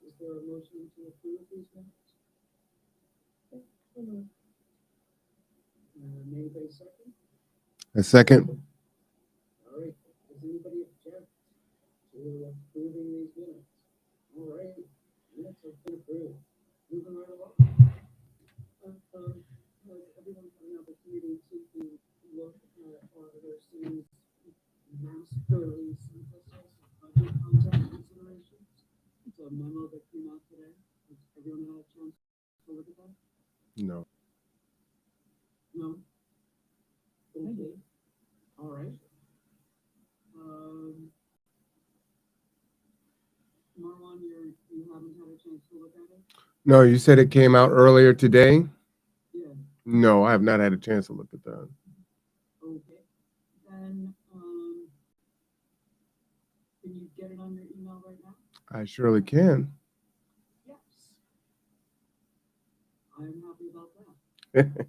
is there a motion to approve these minutes? Made by second? A second. All right, does anybody object to approving these minutes? All right, minutes have been approved. Moving right along. Has everyone had an opportunity to look at Auditor C's masterly synthesis of budget content considerations? It's a memo that came out today. Has everyone had a chance to look at that? No. No? Okay. All right. Marwan, you haven't had a chance to look at it? No, you said it came out earlier today? Yeah. No, I have not had a chance to look at that. Okay. Then, can you get it on your email right now? I surely can. Yes. I'm happy about that. Okay.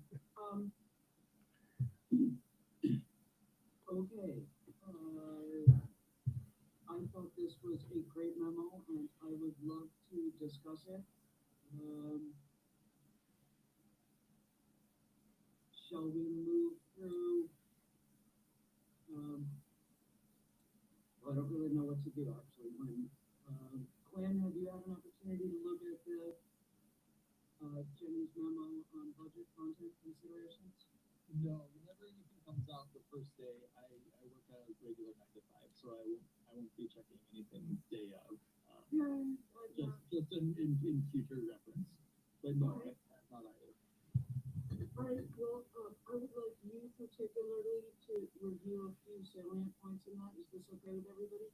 I thought this was a great memo, and I would love to discuss it. Shall we move through? I don't really know what to do actually. Quinn, have you had an opportunity to look at the Jenny's memo on budget content considerations? No, whenever anything comes out the first day, I work at a regular 9 to 5, so I won't be checking anything day of. Just in future reference. But no, right. Not either. All right, well, I would like you particularly to review a few salient points in that. Is this okay with everybody?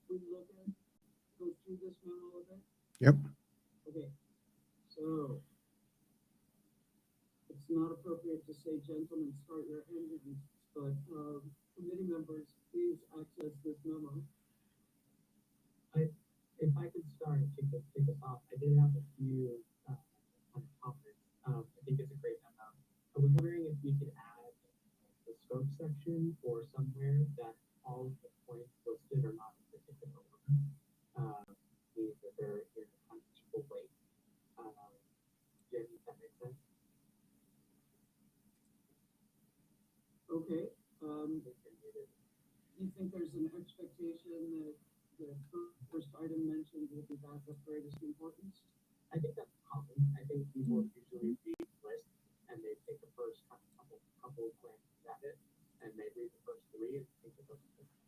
We go through this memo a bit? Yep. Okay, so it's not appropriate to say, gentlemen, start your engines, but committee members, please access this memo. If I could start to kick us off, I did have a few comments. I think it's a great memo. I was wondering if we could add the scope section or somewhere that all of the points listed are not in particular order. Means that they're in unequal weight. Jenny, does that make sense? Okay. Do you think there's an expectation that the first item mentioned will be that of greatest importance? I think that's common. I think people usually read lists and they take the first couple of glances at it, and they read the first 3 and think of the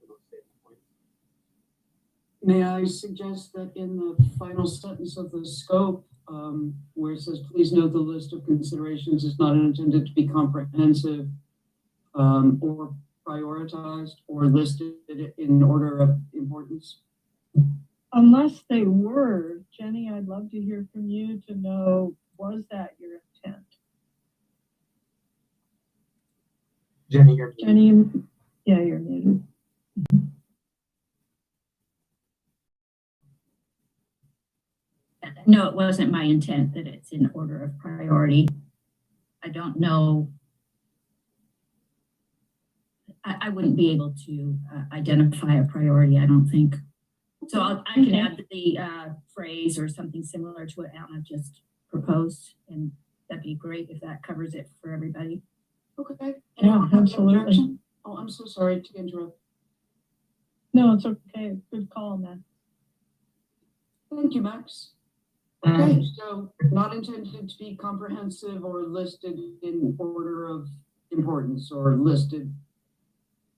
most salient points. May I suggest that in the final sentence of the scope, where it says, please note the list of considerations is not intended to be comprehensive or prioritized or listed in order of importance? Unless they were, Jenny, I'd love to hear from you to know, was that your intent? Jenny, you're muted. Jenny, yeah, you're muted. No, it wasn't my intent that it's in order of priority. I don't know. I wouldn't be able to identify a priority, I don't think. So I can add the phrase or something similar to what Anna just proposed, and that'd be great if that covers it for everybody. Okay. Yeah, absolutely. Oh, I'm so sorry to interrupt. No, it's okay. Good call, man. Thank you, Max. Okay, so not intended to be comprehensive or listed in order of importance or listed,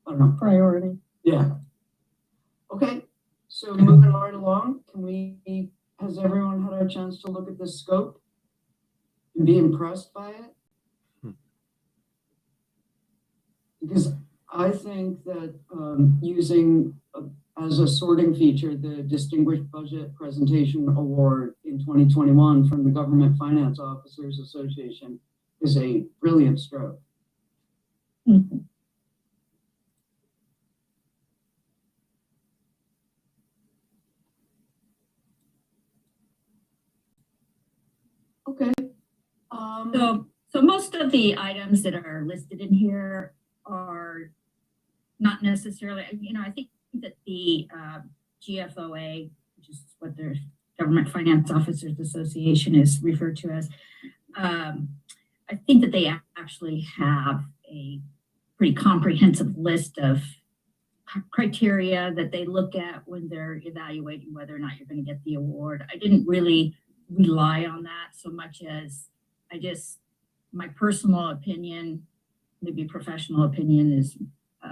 I don't know. Priority. Yeah. Okay, so moving right along, has everyone had a chance to look at the scope and be impressed by it? Because I think that using as a sorting feature the Distinguished Budget Presentation Award in 2021 from the Government Finance Officers Association is a brilliant stroke. Mm-hmm. Okay. So most of the items that are listed in here are not necessarily, I think that the GFOA, which is what they're Government Finance Officers Association is referred to as. I think that they actually have a pretty comprehensive list of criteria that they look at when they're evaluating whether or not you're going to get the award. I didn't really rely on that so much as my personal opinion, maybe professional opinion is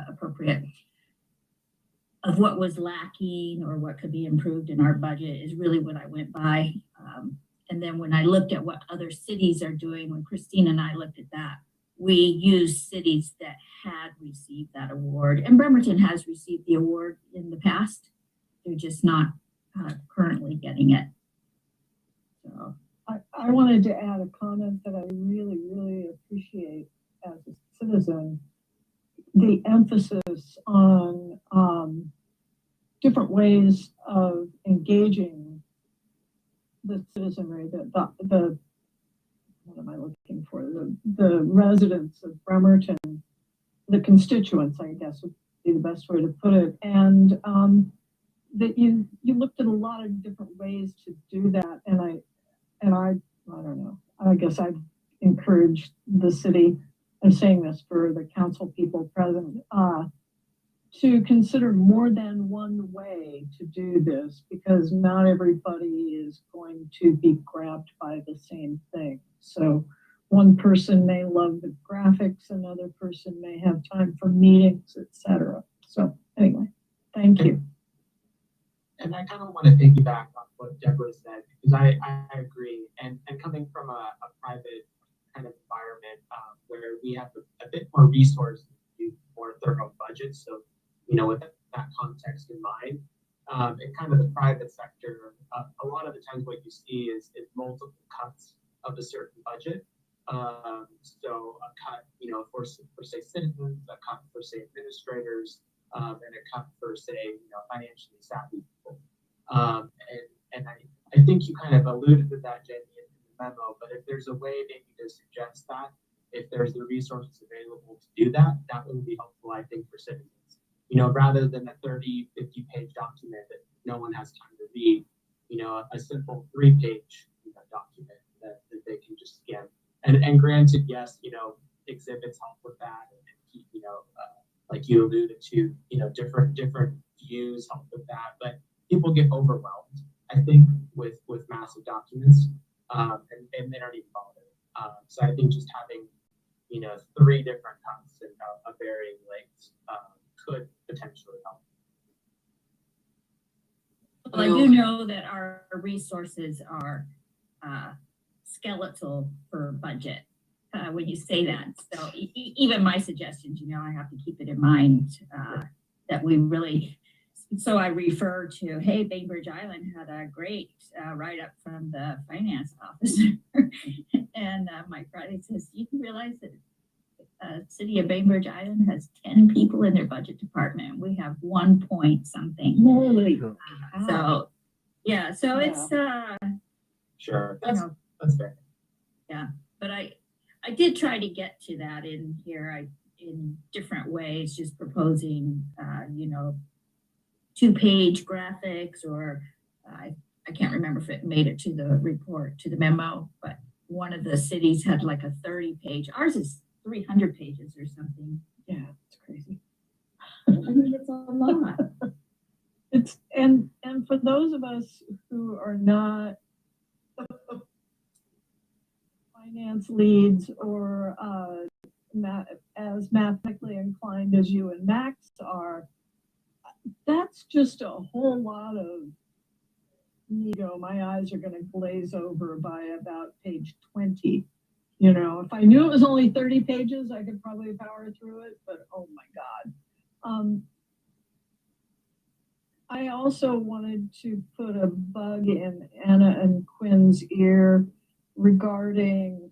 appropriate, of what was lacking or what could be improved in our budget is really what I went by. And then when I looked at what other cities are doing, when Christine and I looked at that, we used cities that had received that award. And Bremerton has received the award in the past. They're just not currently getting it. So I wanted to add a comment that I really, really appreciate as a citizen, the emphasis on different ways of engaging the citizenry, the what am I looking for? The residents of Bremerton, the constituents, I guess would be the best way to put it. And that you looked at a lot of different ways to do that. And I don't know, I guess I'd encourage the city, I'm saying this for the council people present, to consider more than one way to do this, because not everybody is going to be grabbed by the same thing. So one person may love the graphics, another person may have time for meetings, etc. So anyway, thank you. And I kind of want to piggyback on what Deborah said, because I agree. And coming from a private kind of environment where we have a bit more resources to do more thorough budgets. So, with that context in mind, in kind of the private sector, a lot of the times what you see is multiple cuts of a certain budget. So a cut, for say citizens, a cut for say administrators, and a cut for say, financially savvy people. And I think you kind of alluded to that, Jenny, in the memo, but if there's a way maybe to suggest that, if there's the resources available to do that, that would be helpful, I think, for citizens. Rather than a 30, 50-page document that no one has time to read, a simple 3-page document that they can just scan. And granted, yes, exhibits help with that, and keep, like you alluded to, different views help with that, but people get overwhelmed, I think, with massive documents, and they don't even bother. So I think just having, 3 different cuts and a varying lengths could potentially help. well, I do know that our resources are skeletal for budget when you say that. So even my suggestions, I have to keep it in mind that we really, so I refer to, hey, Bainbridge Island had a great write-up from the finance officer. And Mike Friday says, you can realize that city of Bainbridge Island has 10 people in their budget department. We have 1 point something. Holy. So, yeah, so it's, Sure, that's fair. Yeah, but I did try to get to that in here, in different ways, just proposing, 2-page graphics, or I can't remember if it made it to the report, to the memo, but one of the cities had like a 30-page, ours is 300 pages or something. Yeah, it's crazy. I mean, it's a lot. It's and for those of us who are not finance leads or as mathematically inclined as you and Max are, that's just a whole lot of my eyes are going to glaze over by about page 20. If I knew it was only 30 pages, I could probably power through it, but oh my God. I also wanted to put a bug in Anna and Quinn's ear regarding,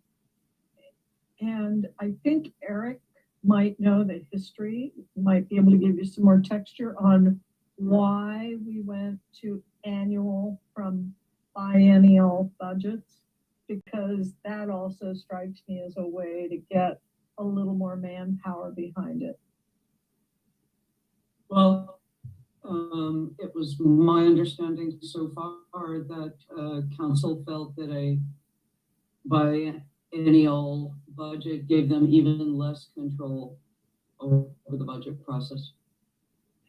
and I think Eric might know the history, might be able to give you some more texture on why we went to annual from biennial budgets, because that also strikes me as a way to get a little more manpower behind it. Well, it was my understanding so far that council felt that a biennial budget gave them even less control over the budget process.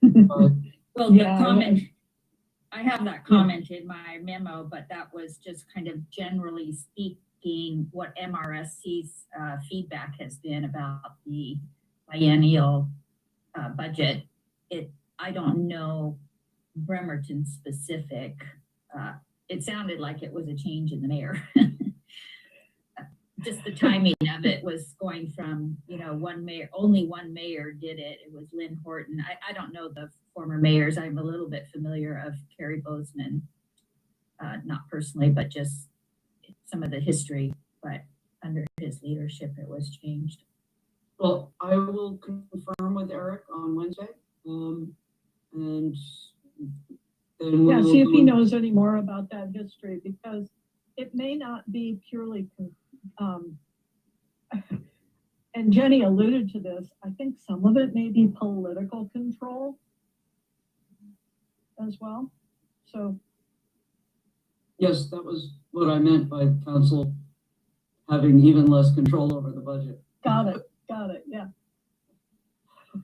But Well, the Yeah, comment, I have that comment in my memo, but that was just kind of generally speaking what MRSC's feedback has been about the biennial budget. I don't know Bremerton specific. It sounded like it was a change in the mayor. Just the timing of it was going from, one mayor, only one mayor did it. It was Lynn Horton. I don't know the former mayors. I'm a little bit familiar of Kerry Bozeman, not personally, but just some of the history. But under his leadership, it was changed. well, I will confirm with Eric on Wednesday. And then we Yeah, will see if he do- knows any more about that history, because it may not be purely, and Jenny alluded to this, I think some of it may be political control as well. So, Yes, that was what I meant by council having even less control over the budget. got it, yeah.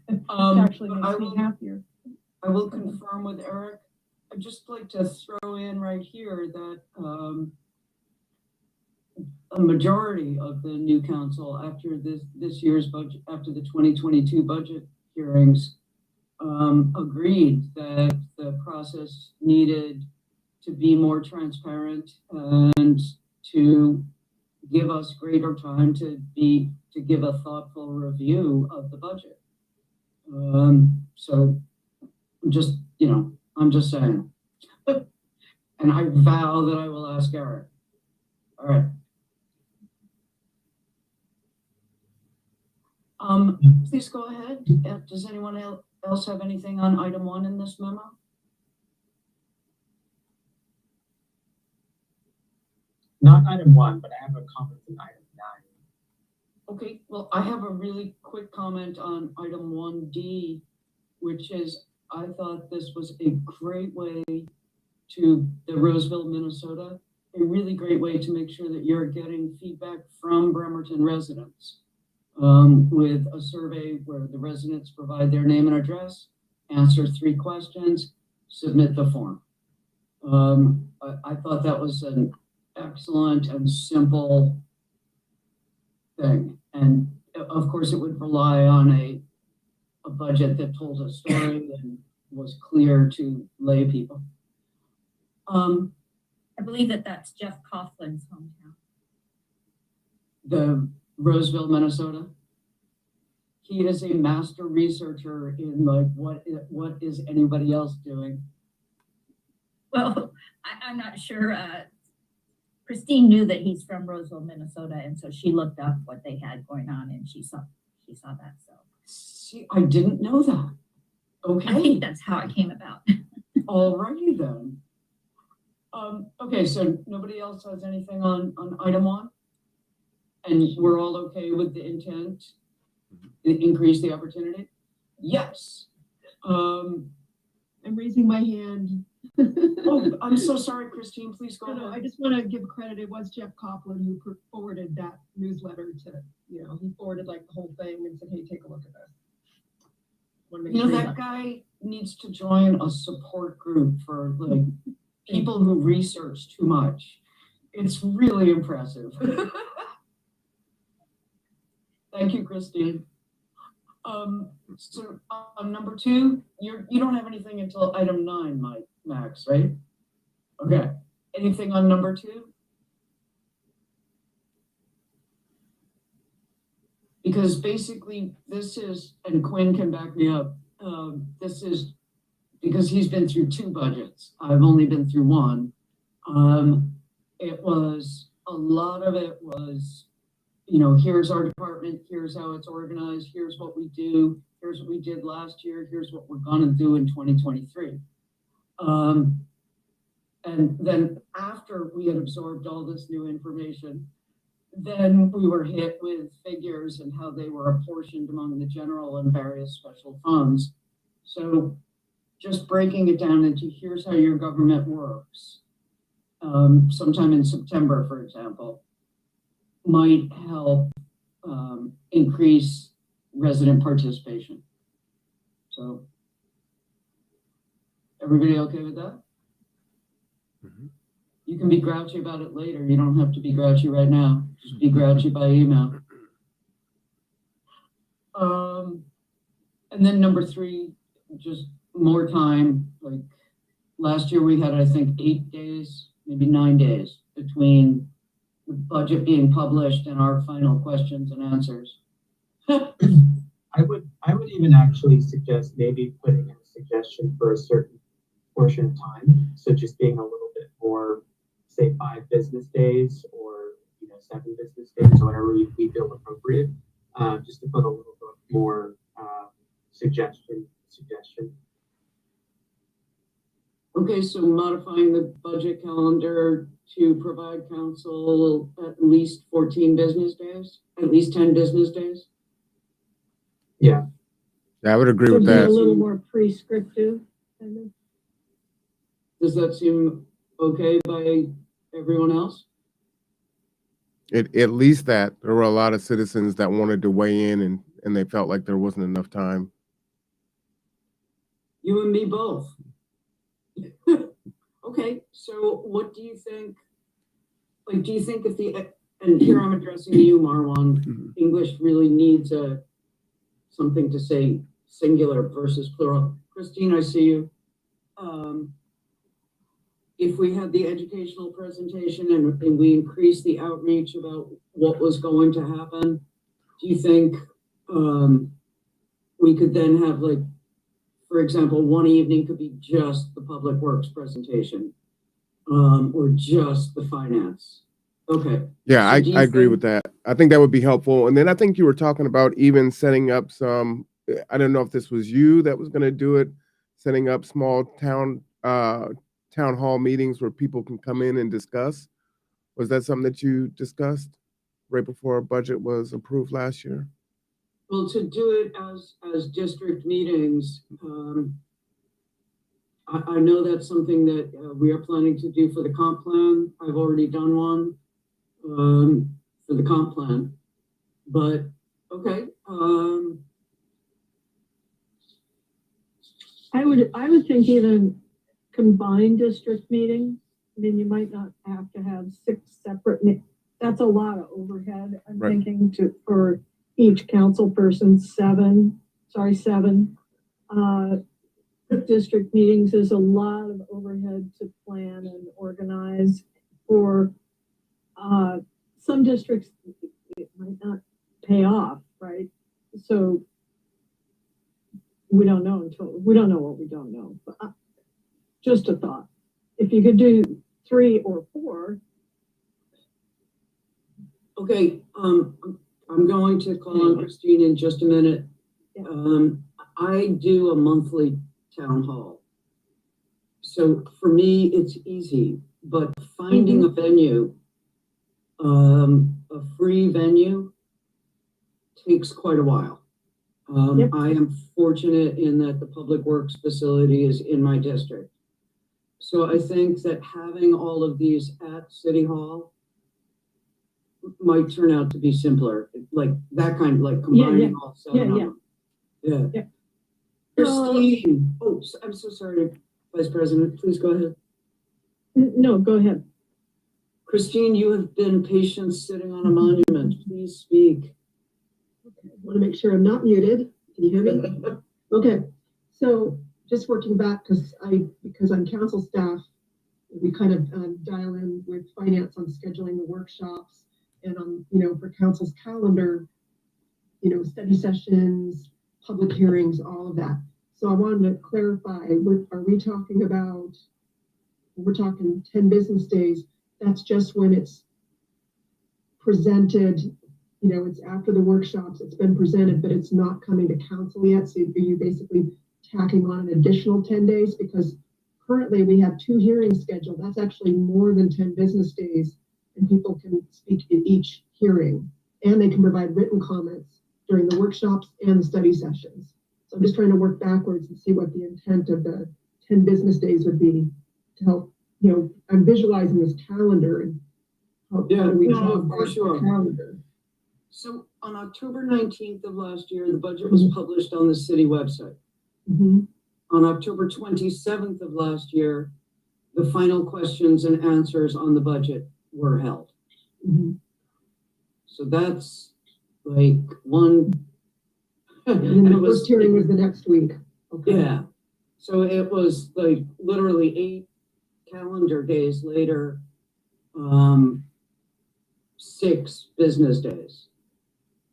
It Um, actually I makes me will- happier. I will confirm with Eric. I'd just like to throw in right here that a majority of the new council after this year's budget, after the 2022 budget hearings, agreed that the process needed to be more transparent and to give us greater time to give a thoughtful review of the budget. So I'm just saying. And I vow that I will ask Eric. All right. Please go ahead. Does anyone else have anything on item 1 in this memo? Not item 1, but I have a comment on item 9. Okay, well, I have a really quick comment on item 1D, which is, I thought this was a great way to the Roseville, Minnesota, a really great way to make sure that you're getting feedback from Bremerton residents with a survey where the residents provide their name and address, answer 3 questions, submit the form. I thought that was an excellent and simple thing. And of course, it would rely on a budget that told a story and was clear to lay people. I believe that's Jeff Coughlin's hometown. The Roseville, Minnesota. He is a master researcher in like what is anybody else doing. Well, I'm not sure. Christine knew that he's from Roseville, Minnesota, and so she looked up what they had going on, and she saw that. So See, I didn't know that. Okay. I think that's how it came about. Alrighty then. Okay, so nobody else has anything on item 1? And we're all okay with the intent to increase the opportunity? Yes. I'm raising my hand. Oh, I'm so sorry, Christine, please go No, I ahead. just want to give credit. It was Jeff Coughlin who forwarded that newsletter to, he forwarded like the whole thing and said, hey, take a look at this. Want to make You know, sure that guy needs to join a support group for like people who research too much. It's really impressive. Thank you, Christine. So on number 2, you don't have anything until item 9, Max, right? Okay. Anything on number 2? Because basically this is, and Quinn can back me up, this is because he's been through 2 budgets. I've only been through 1. It was, a lot of it was, here's our department, here's how it's organized, here's what we do, here's what we did last year, here's what we're gonna do in 2023. And then after we had absorbed all this new information, then we were hit with figures and how they were apportioned among the general and various special funds. So just breaking it down into here's how your government works, sometime in September, for example, might help increase resident participation. So, everybody okay with that? Mhm. You can be grouchy about it later. You don't have to be grouchy right now. Just be grouchy by email. And then number 3, just more time. Like last year we had, I think, 8 days, maybe 9 days between the budget being published and our final questions and answers. I would even actually suggest maybe putting in a suggestion for a certain portion of time. So just being a little bit more, say 5 business days or 7 business days or whatever we feel appropriate. Just to put a little bit more suggestion. Okay, so modifying the budget calendar to provide council at least 14 business days, at least 10 business days. Yeah. Yeah, I would agree So with be a that. little more prescriptive, kind of. Does that seem okay by everyone else? At least that there were a lot of citizens that wanted to weigh in and they felt like there wasn't enough time. You and me both. Okay, so what do you think? Like, do you think if and here I'm addressing you, Marwan, Mhm. English really needs something to say singular versus plural. Christine, I see you. If we had the educational presentation and we increased the outreach about what was going to happen, do you think we could then have, like, for example, one evening could be just the public works presentation or just the finance? Okay. Yeah, So I do you agree think- with that. I think that would be helpful. And then I think you were talking about even setting up some, I don't know if this was you that was going to do it, setting up small town hall meetings where people can come in and discuss. Was that something that you discussed right before our budget was approved last year? Well, to do it as district meetings, I know that's something that we are planning to do for the comp plan. I've already done one for the comp plan, but okay. I would think even combined district meetings. I mean, you might not have to have 6 separate, that's a lot of overhead, I'm Right. thinking, for each council person, 7. District meetings is a lot of overhead to plan and organize. For some districts, it might not pay off, right? So we don't know what we don't know. But just a thought. If you could do 3 or 4. Okay, I'm going to call on Christine in just a minute. Yeah. I do a monthly town hall. So for me, it's easy, but finding a venue, a free venue, takes quite a while. Yep. I am fortunate in that the public works facility is in my district. So I think that having all of these at City Hall might turn out to be simpler, like that kind of, like combining all 7 of them. Yeah. Christine, I'm so sorry, Vice President, please go ahead. No, go ahead. Christine, you have been patient sitting on a monument. Please speak. Okay, I want to make sure I'm not muted. Can you hear me? Okay, so just working back because I'm council staff, we kind of dial in with finance on scheduling the workshops and on, for council's calendar, study sessions, public hearings, all of that. So I wanted to clarify, are we talking about, we're talking 10 business days, that's just when it's presented, it's after the workshops, it's been presented, but it's not coming to council yet. So are you basically tacking on an additional 10 days? Because currently we have 2 hearings scheduled. That's actually more than 10 business days, and people can speak at each hearing, and they can provide written comments during the workshops and the study sessions. I'm just trying to work backwards and see what the intent of the 10 business days would be to help, I'm visualizing this calendar and how Yeah, do we no, have of course that you are. calendar. So on October 19th of last year, the budget was published on the city website. Mhm. On October 27th of last year, the final questions and answers on the budget were held. Mhm. So that's like one. And then the first hearing was the next week. Okay. Yeah. So it was like literally 8 calendar days later, 6 business days.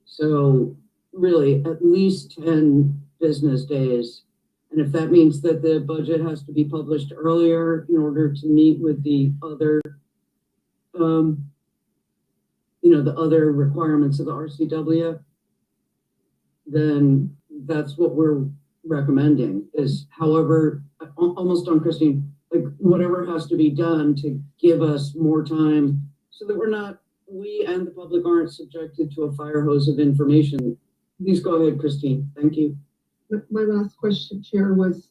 So really at least 10 business days. And if that means that the budget has to be published earlier in order to meet with the other, the other requirements of the RCW, then that's what we're recommending is however, almost on Christine, like whatever has to be done to give us more time so that we and the public aren't subjected to a fire hose of information. Please go ahead, Christine. Thank you. My last question, Chair, was,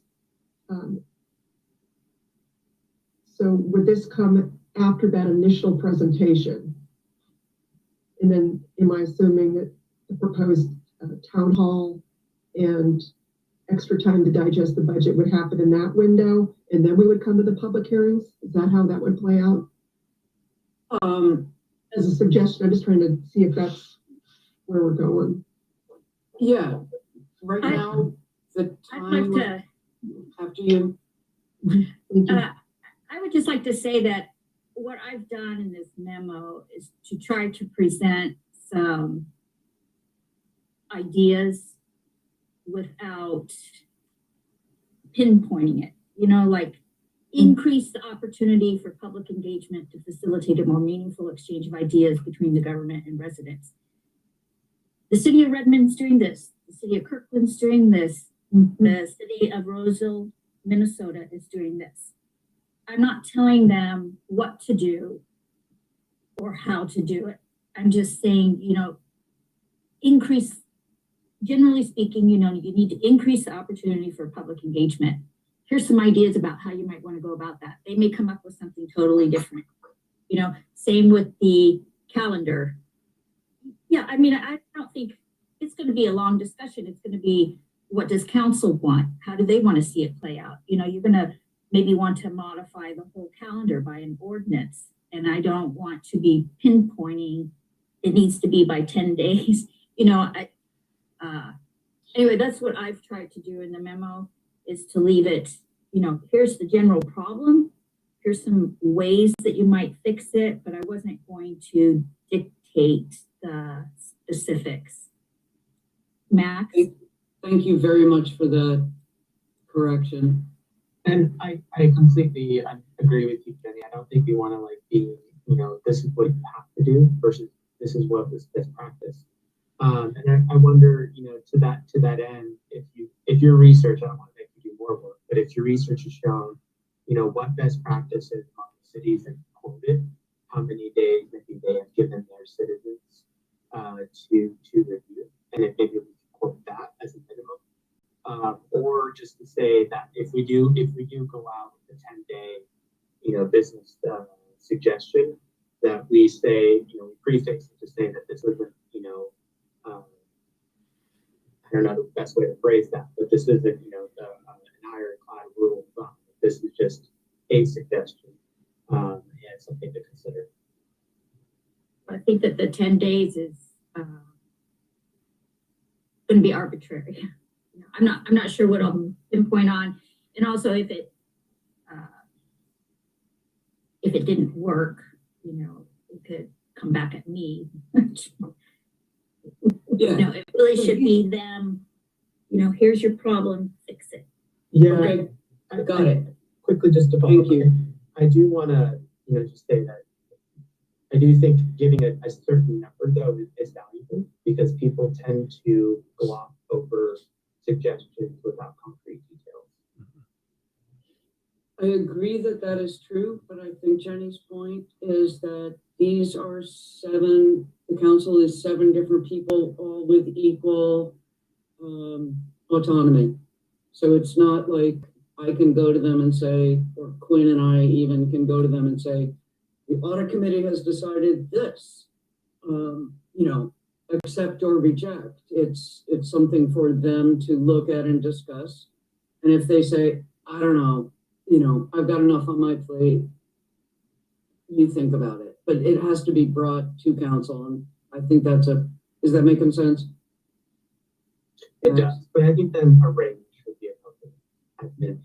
so would this come after that initial presentation? And then am I assuming that the proposed town hall and extra time to digest the budget would happen in that window, and then we would come to the public hearings? Is that how that would play out? As a suggestion, I'm just trying to see if that's where we're going. Yeah. Right now, the I'd like time to, after you. Thank you. I would just like to say that what I've done in this memo is to try to present some ideas without pinpointing it, like increase the opportunity for public engagement to facilitate a more meaningful exchange of ideas between the government and residents. The city of Redmond's doing this. The city of Kirkland's doing this. The city of Roseville, Minnesota is doing this. I'm not telling them what to do or how to do it. I'm just saying, generally speaking, you need to increase the opportunity for public engagement. Here's some ideas about how you might want to go about that. They may come up with something totally different. Same with the calendar. Yeah, I don't think it's going to be a long discussion. It's going to be, what does council want? How do they want to see it play out? You're going to maybe want to modify the whole calendar by an ordinance. And I don't want to be pinpointing it needs to be by 10 days. Anyway, that's what I've tried to do in the memo, is to leave it, here's the general problem. Here's some ways that you might fix it, but I wasn't going to dictate the specifics. Max? Thank you very much for the correction. And I completely agree with you, Jenny. I don't think we want to be, this is what you have to do versus this is what was best practice. And I wonder, to that end, if your research, I don't want to make you do more work, but if your research has shown, what best practices among the cities that quoted, how many days maybe they have given their citizens to review, and if maybe we can quote that as a minimum, or just to say that if we do go out with a 10-day, business suggestion, that we say, we prefix it to say that this isn't, I don't know the best way to phrase that, but this isn't, an ironclad rule. This is just a suggestion and something to consider. I think that the 10 days is going to be arbitrary. I'm not sure what I'll pinpoint on, and also if it didn't work, it could come back at me. Yeah. It really should be them. Here's your problem, fix it. Yeah, Okay. I got it. Quickly, just to Thank you. I do want to, just say that I do think giving it a certain number though is valuable, because people tend to gloss over suggestions without concrete details. I agree that is true, but I think Jenny's point is that these are the council is 7 different people, all with equal autonomy. So it's not like I can go to them and say, or Quinn and I even can go to them and say, the audit committee has decided this, you know, accept or reject. It's something for them to look at and discuss. And if they say, I don't know, you know, I've got enough on my plate, you think about it. But it has to be brought to council. And I think is that making sense? It does, but I think then a range would be appropriate at minimum.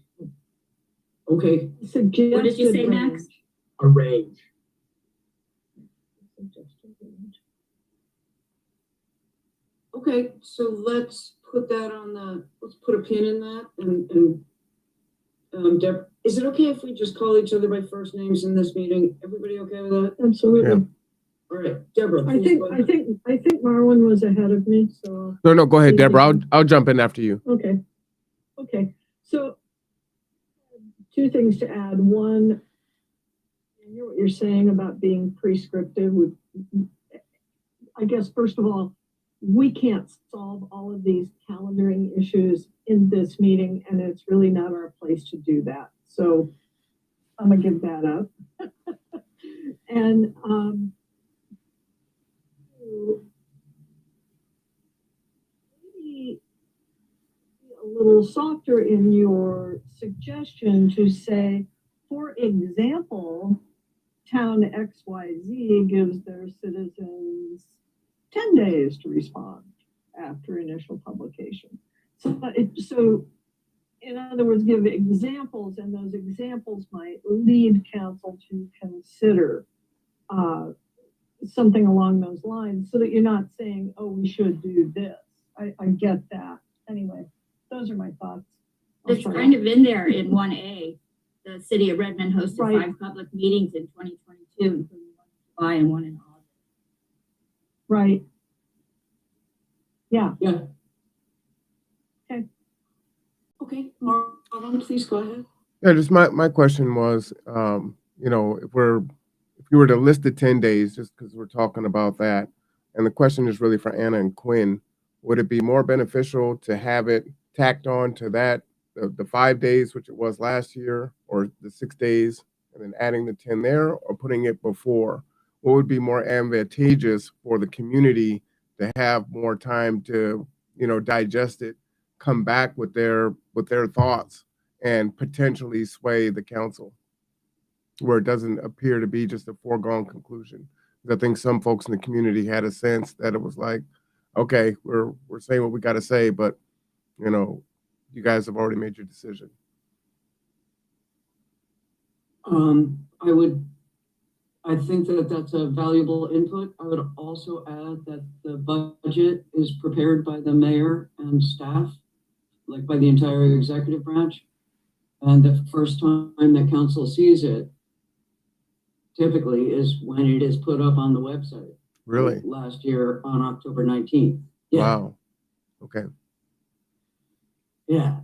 Okay. Suggested What did you say, Max? range. A range. Okay, so let's put a pin in that and Deb, is it okay if we just call each other by first names in this meeting? Everybody okay with that? Absolutely. Yeah. All right, Deborah. I think Marwan was ahead of me, so. No, go ahead, Maybe- Deborah. I'll jump in after you. Okay. So two things to add. One, I hear what you're saying about being prescriptive. I guess, first of all, we can't solve all of these calendaring issues in this meeting, and it's really not our place to do that. So I'm gonna give that up. And maybe a little softer in your suggestion to say, for example, town XYZ gives their citizens 10 days to respond after initial publication. So in other words, give examples, and those examples might lead council to consider something along those lines, so that you're not saying, oh, we should do this. I get that. Anyway, those are my thoughts. It's kind of in there in 1A. The city of Redmond hosted Right. 5 public meetings in 2022, including one in July and one in August. Right. Yeah. Yeah. Okay. Okay, Marwan, please go ahead. Yeah, just my question was, you know, if you were to list the 10 days, just because we're talking about that, and the question is really for Anna and Quinn, would it be more beneficial to have it tacked on to that, the 5 days, which it was last year, or the 6 days, and then adding the 10 there, or putting it before? What would be more advantageous for the community to have more time to, you know, digest it, come back with their thoughts, and potentially sway the council, where it doesn't appear to be just a foregone conclusion? I think some folks in the community had a sense that it was like, okay, we're saying what we got to say, but, you know, you guys have already made your decision. I think that that's a valuable input. I would also add that the budget is prepared by the mayor and staff, like by the entire executive branch. And the first time that council sees it typically is when it is put up on the website. Really? Like last year on October 19th. Yeah. Wow. Okay. Yeah.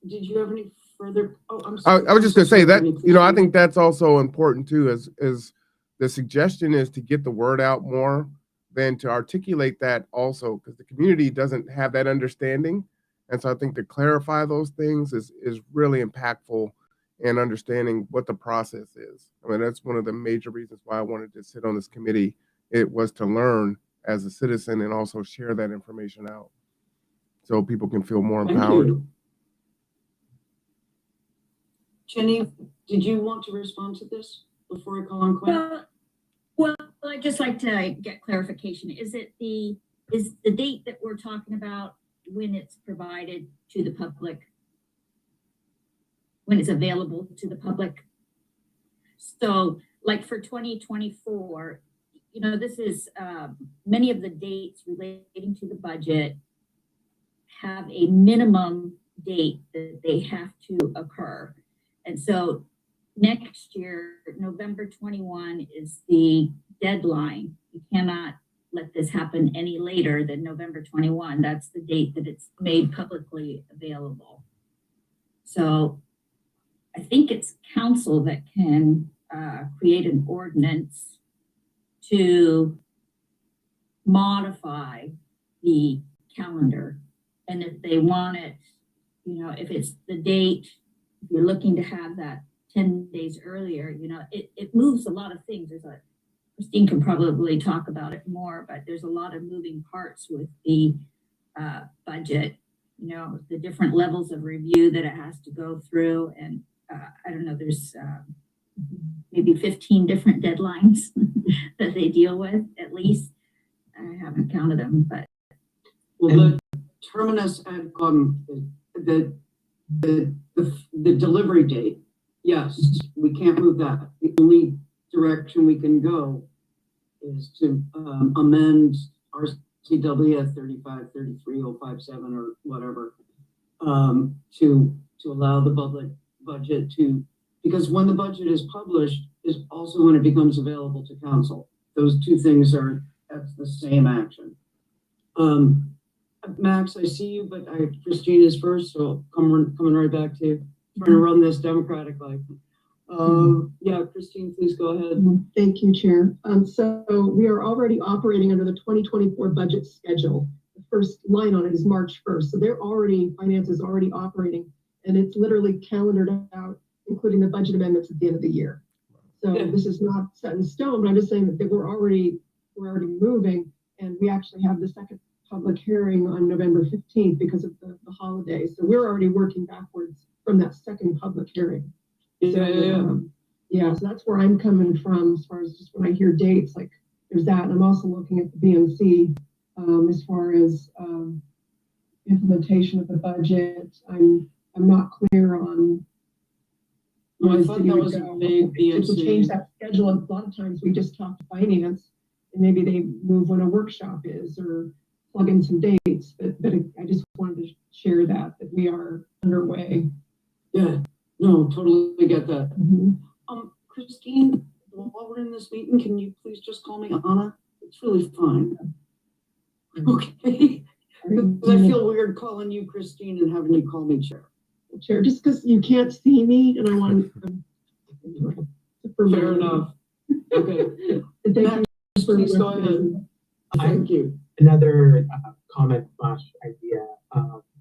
Did you have any further? Oh, I'm sorry. I was just gonna say that, Can you know, I please- think that's also important too, is the suggestion is to get the word out more than to articulate that also, because the community doesn't have that understanding. And so I think to clarify those things is really impactful in understanding what the process is. I mean, that's one of the major reasons why I wanted to sit on this committee. It was to learn as a citizen and also share that information out so people can feel more Thank empowered. you. Jenny, did you want to respond to this before I call on Quinn? Well, I'd just like to get clarification. Is the date that we're talking about when it's provided to the public, when it's available to the public? So like for 2024, you know, this is many of the dates relating to the budget have a minimum date that they have to occur. And so next year, November 21 is the deadline. You cannot let this happen any later than November 21. That's the date that it's made publicly available. So I think it's council that can create an ordinance to modify the calendar. And if they want it, if it's the date, if you're looking to have that 10 days earlier, it moves a lot of things. Christine can probably talk about it more, but there's a lot of moving parts with the budget, the different levels of review that it has to go through. And I don't know, there's maybe 15 different deadlines that they deal with, at least. I haven't counted them, but. Well, the terminus ad the delivery date, yes, we can't move that. The only direction we can go is to amend RCW 35-33-057 or whatever, to allow the public budget to, because when the budget is published is also when it becomes available to council. Those two things that's the same action. Max, I see you, but Christine is first, so coming right back to you. Trying to run this democratic life. Yeah, Christine, please go ahead. Thank you, Chair. So we are already operating under the 2024 budget schedule. The first line on it is March 1st. So finance is already operating, and it's literally calendared out, including the budget amendments at the end of the year. So this is not set in stone, but I'm just saying that we're already moving, and we actually have the second public hearing on November 15th because of the holiday. So we're already working backwards from that second public hearing. So that's where I'm coming from as far as just when I hear dates, like there's that. And I'm also looking at the BMC as far as implementation of the budget. I'm not clear on. I thought that was a big BMC. To change that schedule, a lot of times we just talk to finance, and maybe they move when a workshop is or plug in some dates. But I just wanted to share that we are underway. Yeah, no, totally get that. Mm-hmm. Christine, while we're in this meeting, can you please just call me Anna? It's really fine. Okay. Because I feel weird calling you Christine and having you call me Chair. Chair, just because you can't see me and I want Fair enough. Okay. Thank you. Please go ahead. Thank you. Another comment / idea,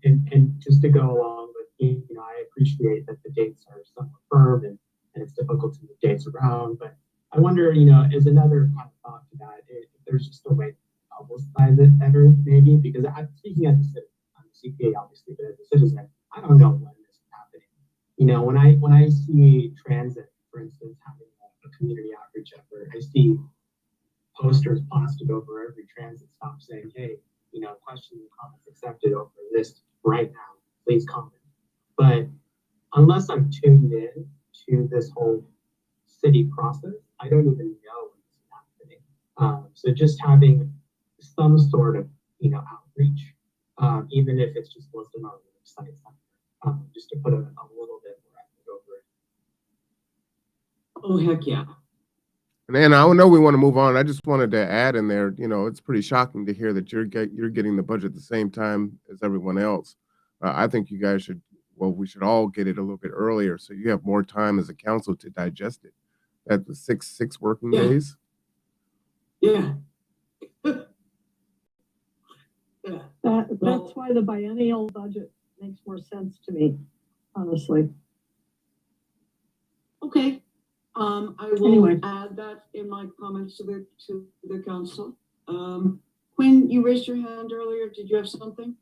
and just to go along with, I appreciate that the dates are somewhat firm and it's difficult to move dates around, but I wonder, is another kind of thought to that, if there's just a way to publicize it better, maybe, because I'm speaking as a citizen, I'm a CPA obviously, but as a citizen, I don't know when this is happening. When I see transit, for instance, having a community outreach effort, I see posters plastered over every transit stop saying, hey, questions and comments accepted over this right now, please comment. But unless I'm tuned in to this whole city process, I don't even know when this is happening. So just having some sort of, outreach, even if it's just listed on the website, just to put a little bit more effort over it. Oh, heck yeah. And I know we want to move on. I just wanted to add in there, it's pretty shocking to hear that you're getting the budget at the same time as everyone else. I think you guys we should all get it a little bit earlier so you have more time as a council to digest it. At the six working days. Yeah. That's why the biennial budget makes more sense to me, honestly. Okay. I will add that in my comments to the council. Quinn, you raised your hand earlier. Did you have something?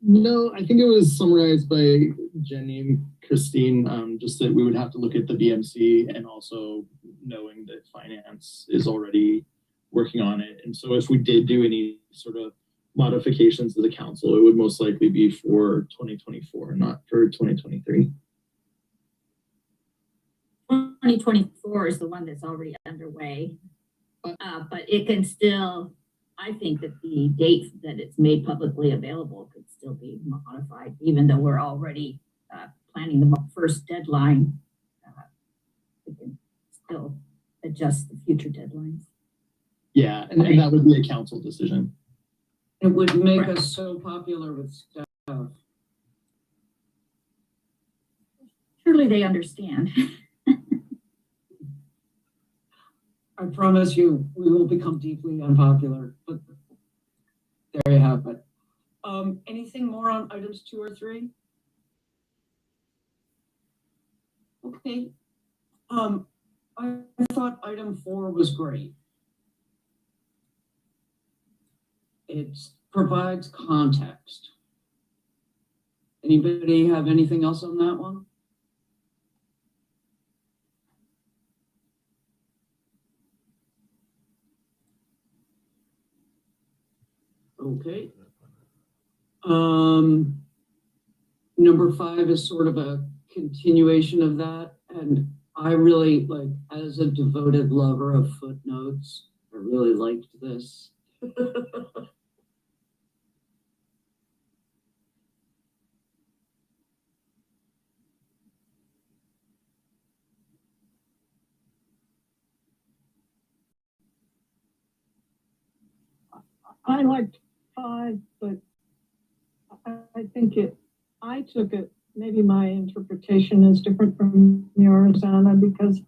No, I think it was summarized by Jenny and Christine, just that we would have to look at the BMC and also knowing that finance is already working on it. And so if we did do any sort of modifications to the council, it would most likely be for 2024, not for 2023. 2024 is the one that's already underway, but it can still, I think that the date that it's made publicly available could still be modified, even though we're already planning the first deadline. We can still adjust the future deadlines. Yeah, and that would be a council decision. It would make us so popular with staff. Surely they understand. I promise you, we will become deeply unpopular. But There you have it. Anything more on items 2 or 3? Okay. I thought item 4 was great. It provides context. Anybody have anything else on that one? Okay. Number 5 is sort of a continuation of that. And I really, like, as a devoted lover of footnotes, I really liked this. I liked 5, but I think I took it, maybe my interpretation is different from yours, Anna, because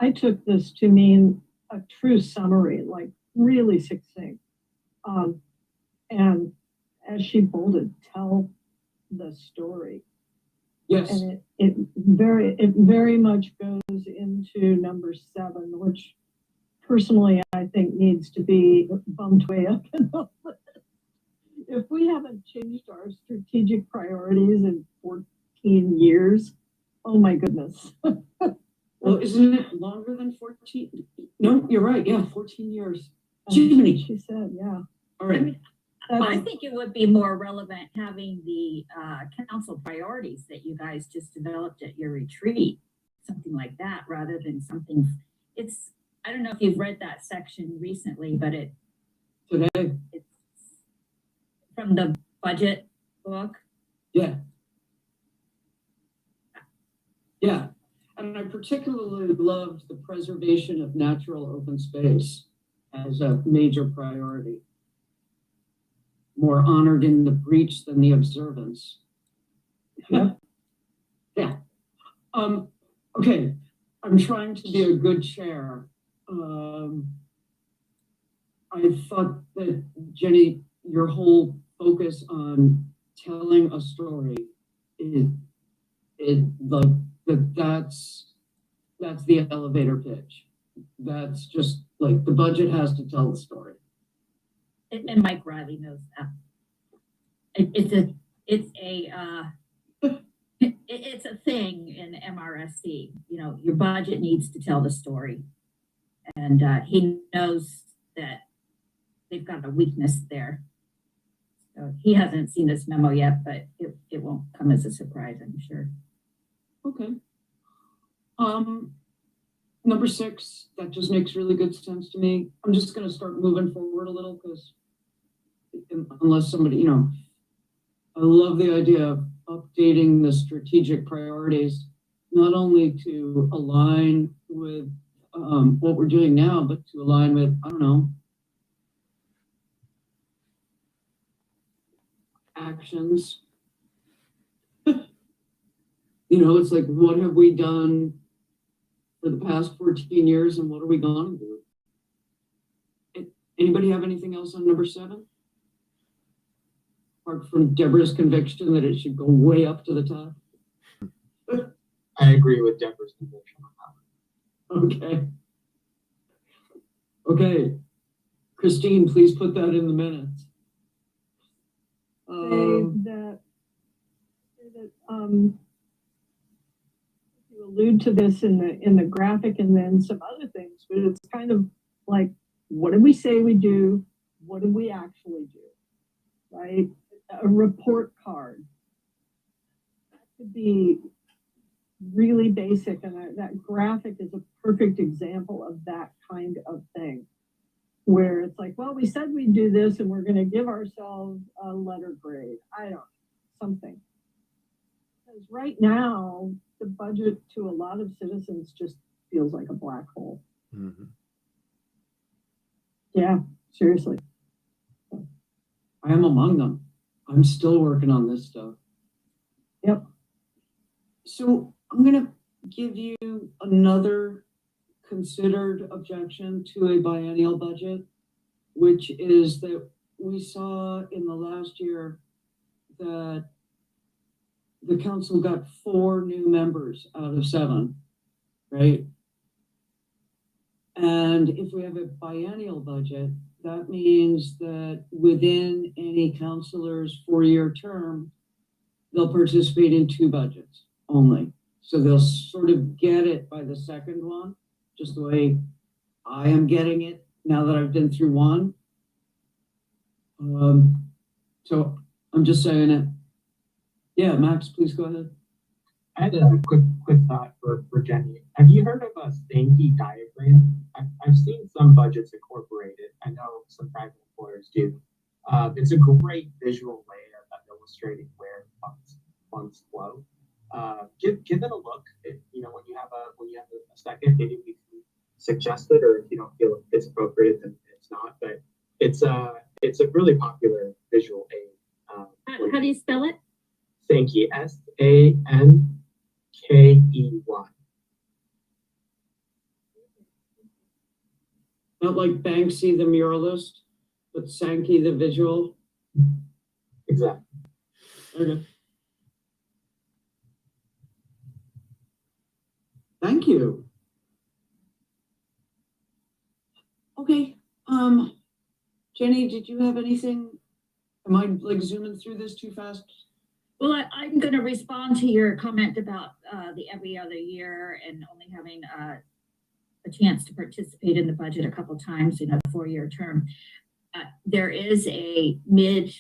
I took this to mean a true summary, like really succinct. And as she bolded, tell the story. Yes. And it very much goes into number 7, which personally I think needs to be bumped way up in the list. If we haven't changed our strategic priorities in 14 years, oh my goodness. Well, isn't it longer than 14? No, you're right. Yeah, 14 years. Jiminy. She said, yeah. All right. I think it would be more relevant having the council priorities that you guys just developed at your retreat, something like that, rather than something. It's, I don't know if you've read that section recently, but it's from the budget book. Yeah. Yeah. And I particularly loved the preservation of natural open space as a major priority. More honored in the breach than the observance. Yep. Yeah. Okay. I'm trying to be a good chair. I thought that, Jenny, your whole focus on telling a story that's the elevator pitch. That's just like the budget has to tell the story. And Mike Riley knows that. It's a thing in MRSC. You know, your budget needs to tell the story, and he knows that they've got a weakness there. So he hasn't seen this memo yet, but it won't come as a surprise, I'm sure. Okay. Number 6, that just makes really good sense to me. I'm just going to start moving forward a little because unless somebody, you know, I love the idea of updating the strategic priorities, not only to align with what we're doing now, but to align with, I don't know, actions. You know, it's like, what have we done for the past 14 years and what are we going to do? Anybody have anything else on number 7? Apart from Deborah's conviction that it should go way up to the top. I agree with Deborah's conviction on that one. Okay. Okay. Christine, please put that in the minutes. You allude to this in the graphic and then some other things, but it's kind of like, what did we say we do? What did we actually do? Right? A report card. That could be really basic, and that graphic is a perfect example of that kind of thing, where it's like, well, we said we'd do this and we're going to give ourselves a letter grade. I don't know, something. Because right now, the budget to a lot of citizens just feels like a black hole. Mm-hmm. Yeah, seriously. I am among them. I'm still working on this stuff. Yep. So I'm going to give you another considered objection to a biennial budget, which is that we saw in the last year that the council got 4 new members out of 7, right? And if we have a biennial budget, that means that within any councilor's 4-year term, they'll participate in 2 budgets only. So they'll sort of get it by the second one, just the way I am getting it now that I've been through one. So I'm just saying it. Yeah, Max, please go ahead. I had a quick thought for Jenny. Have you heard of a Sankey diagram? I've seen some budgets incorporate it. I know some private employers do. It's a great visual way of illustrating where funds flow. Give it a look. When you have a second, maybe we can suggest it, or if you don't feel it's appropriate, then it's not. But it's a really popular visual aid. How do you spell it? Sankey, Sankey. Not like Banksy the muralist, but Sankey the visual. Exactly. Okay. Thank you. Okay. Jenny, did you have anything? Am I like zooming through this too fast? Well, I'm going to respond to your comment about the every other year and only having a chance to participate in the budget a couple times in a 4-year term. There is a mid-period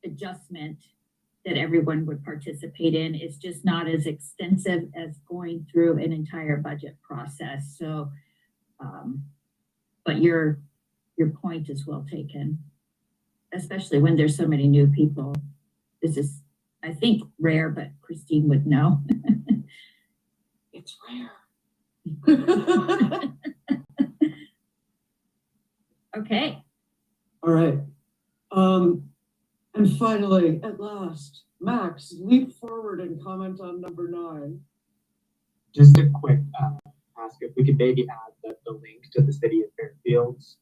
adjustment that everyone would participate in. It's just not as extensive as going through an entire budget process. So, but your point is well taken, especially when there's so many new people. This is, I think, rare, but Christine would know. It's rare. Okay. All right. And finally, at last, Max, leap forward and comment on number 9. Just a quick ask if we could maybe add the link to the City of Fairfield's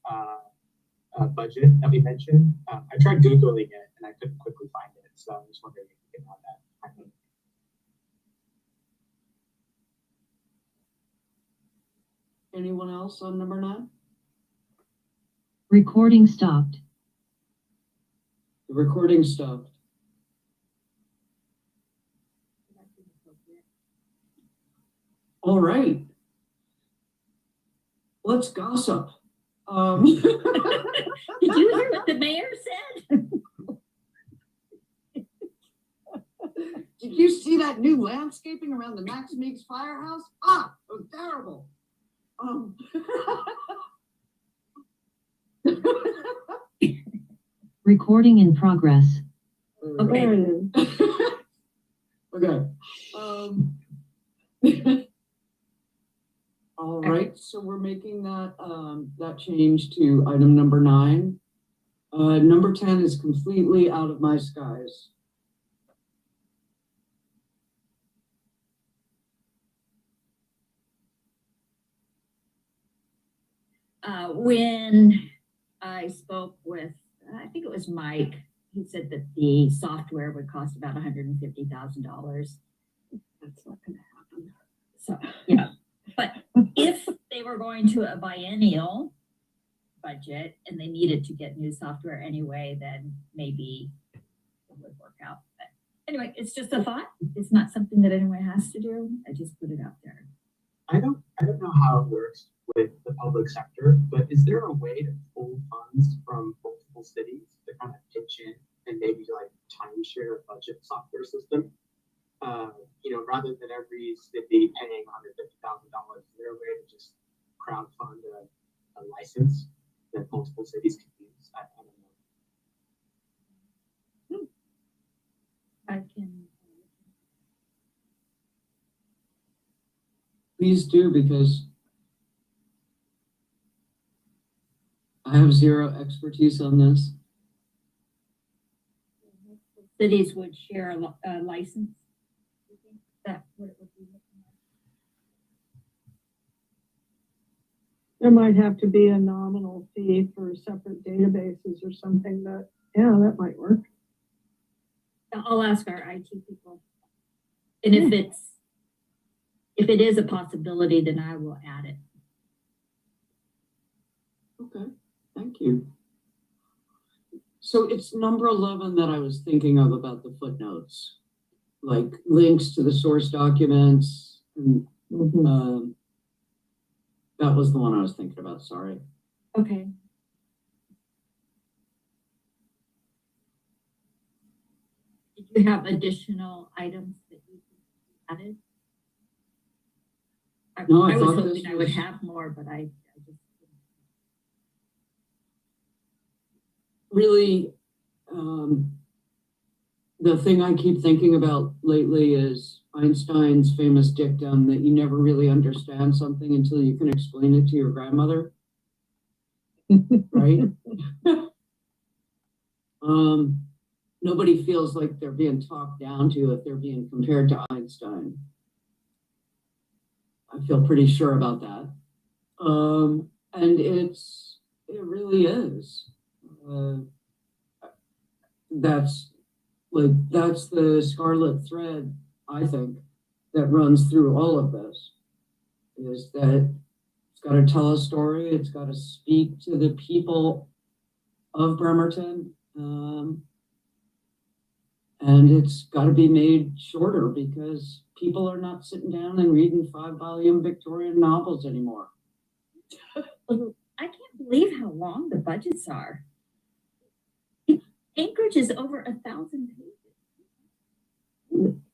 budget that we mentioned. I tried Googling it and I couldn't quickly find it, so I'm just wondering if we can add that. Anyone else on number 9? Recording stopped. The recording stopped. All right. Let's gossip. Did you hear what the mayor said? Did you see that new landscaping around the Max Meeks firehouse? Ah, it was terrible. Recording in progress. Okay. Okay. All right, so we're making that that change to item number 9. Number 10 is completely out of my skies. When I spoke with, I think it was Mike, he said that the software would cost about $150,000. That's not going to happen. So, yeah. But if they were going to a biennial budget and they needed to get new software anyway, then maybe it would work out. But anyway, it's just a thought. It's not something that anyone has to do. I just put it out there. I don't know how it works with the public sector, but is there a way to pull funds from multiple cities to kind of pitch in and maybe like timeshare a budget software system? Rather than every city paying $150,000, is there a way to just crowdfund a license that multiple cities can use? I don't know. I can. Please do, because I have zero expertise on this. Cities would share a license. That's what it would be looking There might have to be a nominal fee for separate databases or something that, yeah, that might work. I'll ask our IT people. And if it is a possibility, then I will add it. Okay, thank you. So it's number 11 that I was thinking of about the footnotes, like links to the source documents. And, that was the one I was thinking about, sorry. Okay. Did you have additional items that you added? No, I was thought hoping this I would was- have more, but I just. Really, the thing I keep thinking about lately is Einstein's famous dictum that you never really understand something until you can explain it to your grandmother. Right? Nobody feels like they're being talked down to if they're being compared to Einstein. I feel pretty sure about that. And it really is. That's the scarlet thread, I think, that runs through all of this, is that it's got to tell a story, it's got to speak to the people of Bremerton, and it's got to be made shorter because people are not sitting down and reading 5-volume Victorian novels anymore. I can't believe how long the budgets are. Anchorage is over 1,000 pages.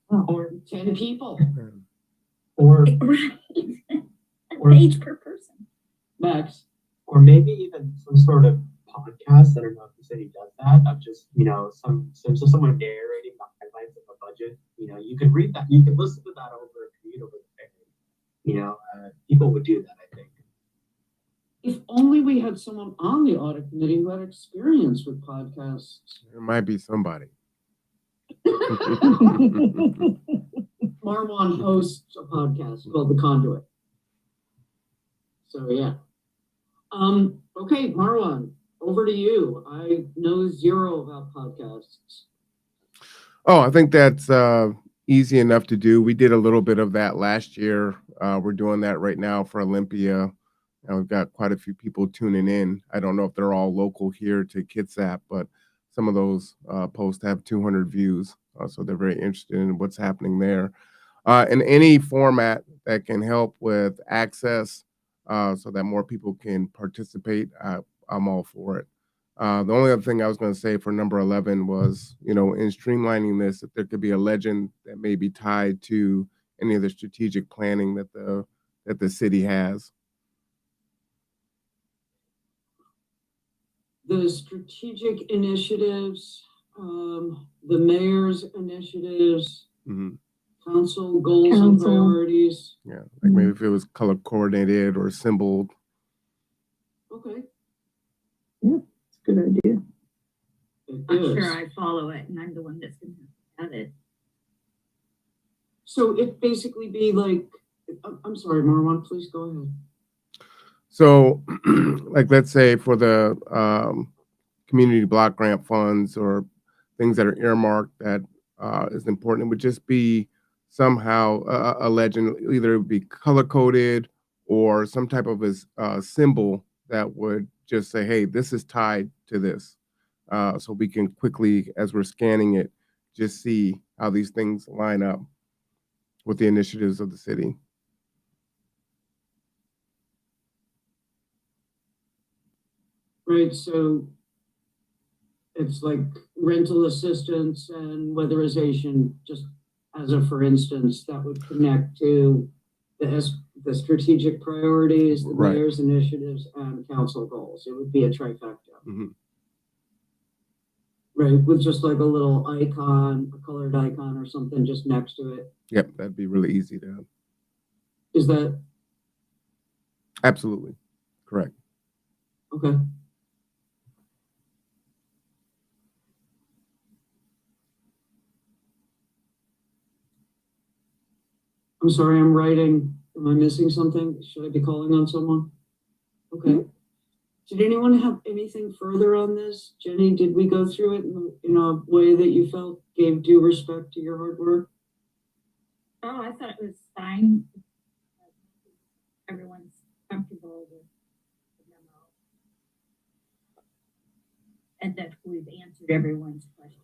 Or 10 people. Or, Right. A Or- page per person. Max. or maybe even some sort of podcast. I don't know if the city does that, of just, someone narrating the highlights of a budget. You could read that, you could listen to that over a commute over the ferry. People would do that, I think. If only we had someone on the audit committee who had experience with podcasts. There might be somebody. Marwan hosts a podcast called The Conduit. So yeah. Okay, Marwan, over to you. I know zero about podcasts. Oh, I think that's easy enough to do. We did a little bit of that last year. We're doing that right now for Olympia. And we've got quite a few people tuning in. I don't know if they're all local here to Kitsap, but some of those posts have 200 views. So they're very interested in what's happening there. In any format that can help with access so that more people can participate, I'm all for it. The only other thing I was going to say for number 11 was, in streamlining this, if there could be a legend that may be tied to any of the strategic planning that the city has. The strategic initiatives, the mayor's initiatives, council goals and priorities. Yeah, like maybe if it was color coordinated or symboled. Okay. Yeah, it's a good idea. I'm sure I follow it, and I'm the one that's going to have it. So it basically be like, I'm sorry, Marwan, please go ahead. So, like, let's say for the community block grant funds or things that are earmarked that is important, it would just be somehow a legend. Either it would be color coded or some type of a symbol that would just say, hey, this is tied to this. So we can quickly, as we're scanning it, just see how these things line up with the initiatives of the city. Right, so it's like rental assistance and weatherization, just as a for instance, that would connect to the strategic priorities, the Right. mayor's initiatives, and council goals. It would be a trifecta. Mm-hmm. Right, with just like a little icon, a colored icon or something just next to it. Yep, that'd be really easy to have. Is that Absolutely correct. okay? I'm sorry, I'm writing. Am I missing something? Should I be calling on someone? Okay. Did anyone have anything further on this? Jenny, did we go through it in a way that you felt gave due respect to your hard work? Oh, I thought it was fine. Everyone's comfortable with the memo. And that we've answered everyone's questions.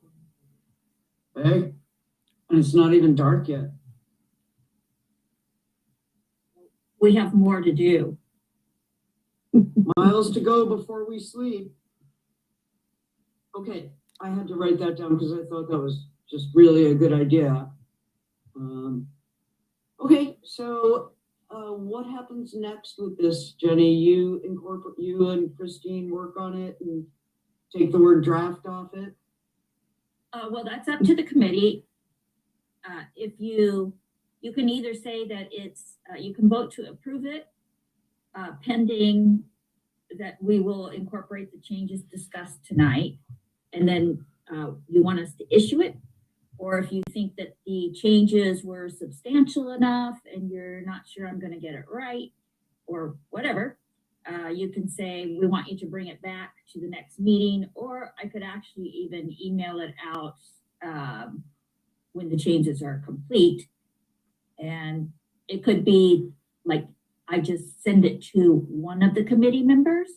Hey, and it's not even dark yet. We have more to do. Miles to go before we sleep. Okay, I had to write that down because I thought that was just really a good idea. Okay, so what happens next with this, Jenny? You and Christine work on it and take the word draft off it? Well, that's up to the committee. If you can either say that it's, you can vote to approve it, pending that we will incorporate the changes discussed tonight, and then you want us to issue it, or if you think that the changes were substantial enough and you're not sure I'm going to get it right, or whatever, you can say we want you to bring it back to the next meeting, or I could actually even email it out when the changes are complete, and it could be like I just send it to one of the committee members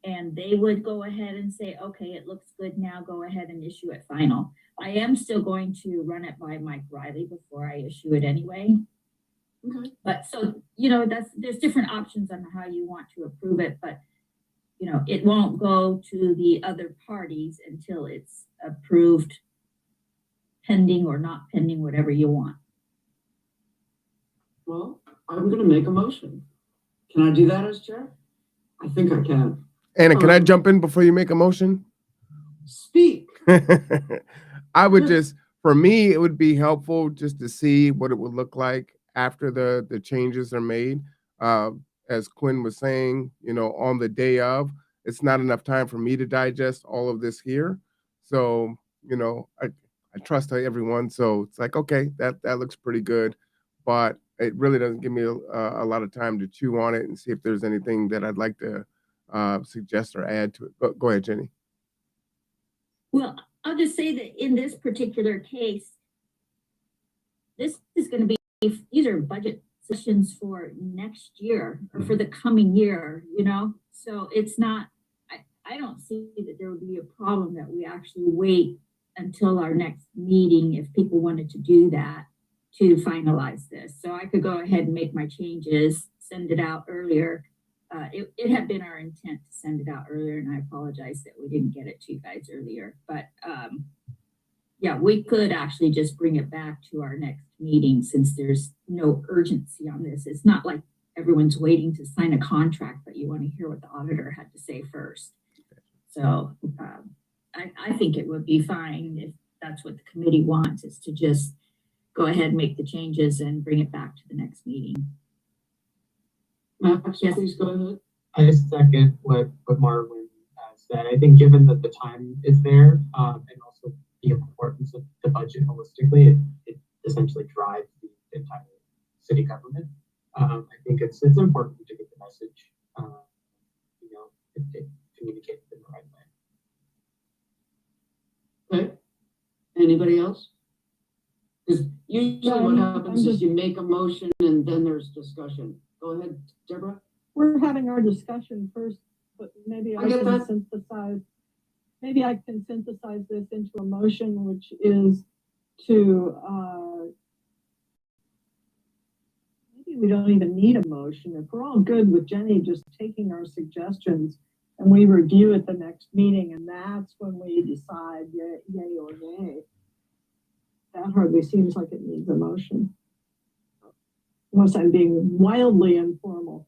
and they would go ahead and say, okay, it looks good now, go ahead and issue it final. I am still going to run it by Mike Riley before I issue it anyway. Okay. But so, you know, there's different options on how you want to approve it, but you know, it won't go to the other parties until it's approved, pending or not pending, whatever you want. Well, I'm going to make a motion. Can I do that as chair? I think I can. Anna, can I jump in before you make a motion? Speak. I would just, for me, it would be helpful just to see what it would look like after the changes are made. As Quinn was saying, you know, on the day of, it's not enough time for me to digest all of this here. So, you know, I trust everyone. So it's like, okay, that looks pretty good, but it really doesn't give me a lot of time to chew on it and see if there's anything that I'd like to suggest or add to it. Go ahead, Jenny. Well, I'll just say that in this particular case, this is going to be, these are budget sessions for next year or for the coming year, you know? So it's not, I don't see that there would be a problem that we actually wait until our next meeting if people wanted to do that to finalize this. So I could go ahead and make my changes, send it out earlier. It had been our intent to send it out earlier, and I apologize that we didn't get it to you guys earlier. But yeah, we could actually just bring it back to our next meeting since there's no urgency on this. It's not like everyone's waiting to sign a contract, but you want to hear what the auditor had to say first. So I think it would be fine if that's what the committee wants, is to just go ahead and make the changes and bring it back to the next meeting. Max, yes, please go ahead. I just second what Marwan said. I think given that the time is there, and also the importance of the budget holistically, it essentially drives the entire city government. I think it's important to get the message, you know, it communicated in the right way. Okay. Anybody else? Because usually what happens is you make a motion and then there's discussion. Go ahead, Deborah. We're having our discussion first, but maybe I get can that. synthesize. Maybe I can synthesize this into a motion, which is to. Maybe we don't even need a motion if we're all good with Jenny just taking our suggestions and we review at the next meeting, and that's when we decide yay or nay. That hardly seems like it needs a motion. Unless I'm being wildly informal.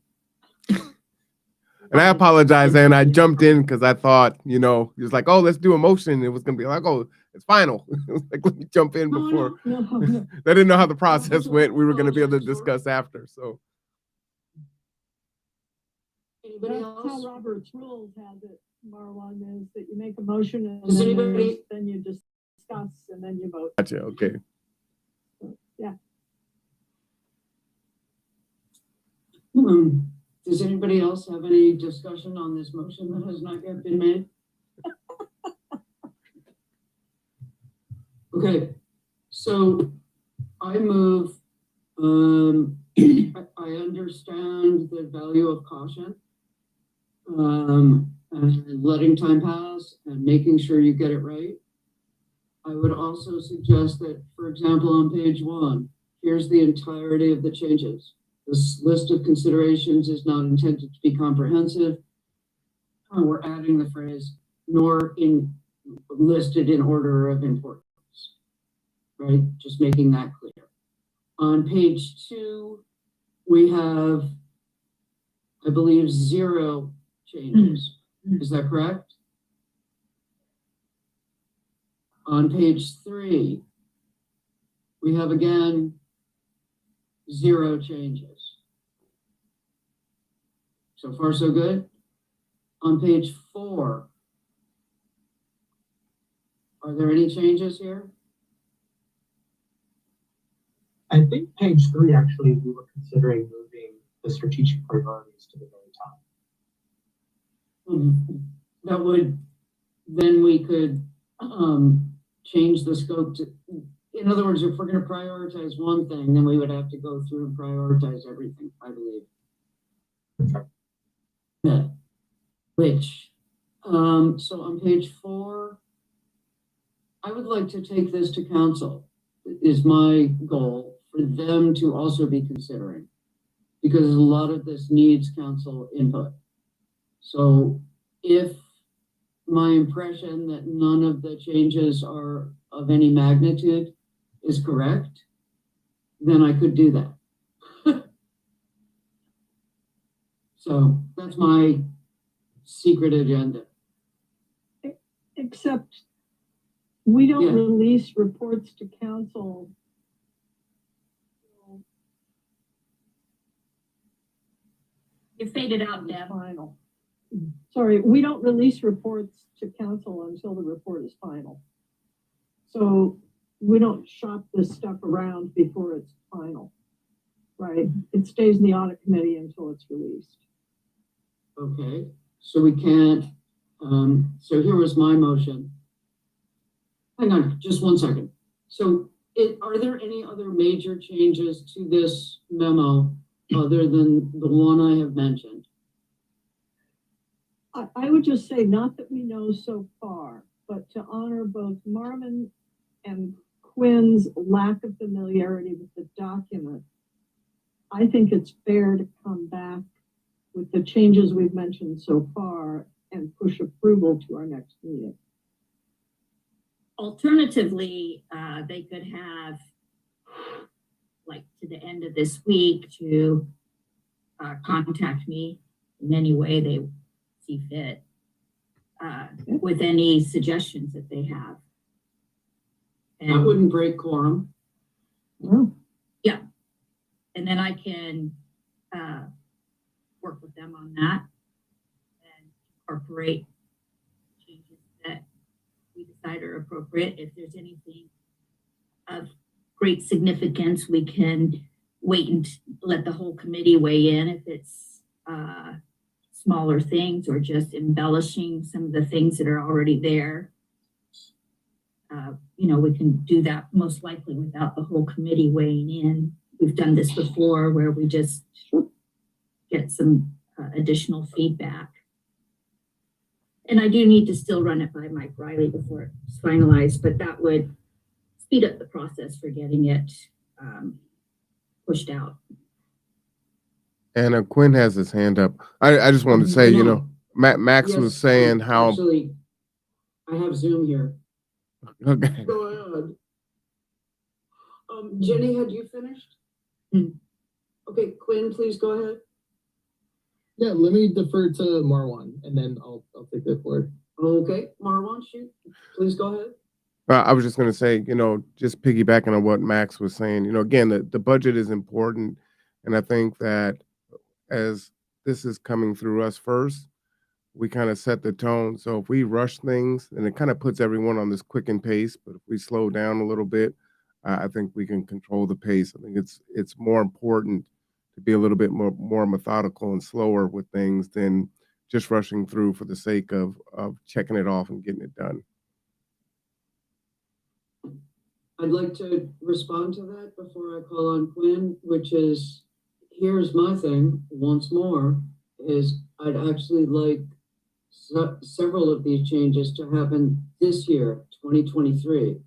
And I apologize, and I jumped in because I thought, you know, he was like, oh, let's do a motion. It was going to be like, oh, it's final. It was like, let me jump in before. No. I didn't know how the process went. We were going to be able to discuss after. So Anybody That's how else? Robert's rules has it, Marwan, is that you make a motion and Does then, anybody- then you discuss and then you vote. gotcha. Okay. Yeah. Does anybody else have any discussion on this motion that has not yet been made? Okay, so I move, I understand the value of caution, and letting time pass and making sure you get it right. I would also suggest that, for example, on page 1, here's the entirety of the changes. This list of considerations is not intended to be comprehensive. We're adding the phrase, nor listed in order of importance, right? Just making that clear. On page 2, we have, I believe, 0 changes. Is that correct? On page 3, we have again 0 changes. So far, so good. On page 4, are there any changes here? I think page 3, actually, we were considering moving the strategic priorities to the very top. That would, then we could change the scope to, in other words, if we're going to prioritize one thing, then we would have to go through and prioritize everything, I believe. Yeah. Which, so on page 4, I would like to take this to council, is my goal, for them to also be considering, because a lot of this needs council input. So if my impression that none of the changes are of any magnitude is correct, then I could do that. So that's my secret agenda. Except we don't Yeah. release reports to council. You faded out, Deb. Final. Sorry, we don't release reports to council until the report is final. So we don't shop this stuff around before it's final, right? It stays in the audit committee until it's released. Okay, so we can't, so here was my motion. Hang on, just one second. So are there any other major changes to this memo other than the one I have mentioned? I would just say, not that we know so far, but to honor both Marwan and Quinn's lack of familiarity with the document, I think it's fair to come back with the changes we've mentioned so far and push approval to our next meeting. Alternatively, they could have, like, to the end of this week to contact me in any way they see fit with any suggestions that they have. That And wouldn't break quorum. Oh, and then I can work with them on that and incorporate changes that we decide are appropriate. If there's anything of great significance, we can wait and let the whole committee weigh in if it's smaller things or just embellishing some of the things that are already there. We can do that most likely without the whole committee weighing in. We've done this before where we just get some additional feedback. And I do need to still run it by Mike Riley before it's finalized, but that would speed up the process for getting it pushed out. And Quinn has his hand up. I just wanted to say, Max Yes, was saying how. Actually, I have Zoom here. Okay. Go ahead. Jenny, had you finished? Okay, Quinn, please go ahead. Yeah, let me defer to Marwan, and then I'll take the floor. Okay, Marwan, shoot. Please go ahead. I was just going to say, just piggybacking on what Max was saying, again, the budget is important. And I think that as this is coming through us first, we kind of set the tone. So if we rush things, then it kind of puts everyone on this quickened pace. But if we slow down a little bit, I think we can control the pace. I think it's more important to be a little bit more methodical and slower with things than just rushing through for the sake of checking it off and getting it done. I'd like to respond to that before I call on Quinn, which is, here's my thing, once more, is I'd actually like several of these changes to happen this year, 2023.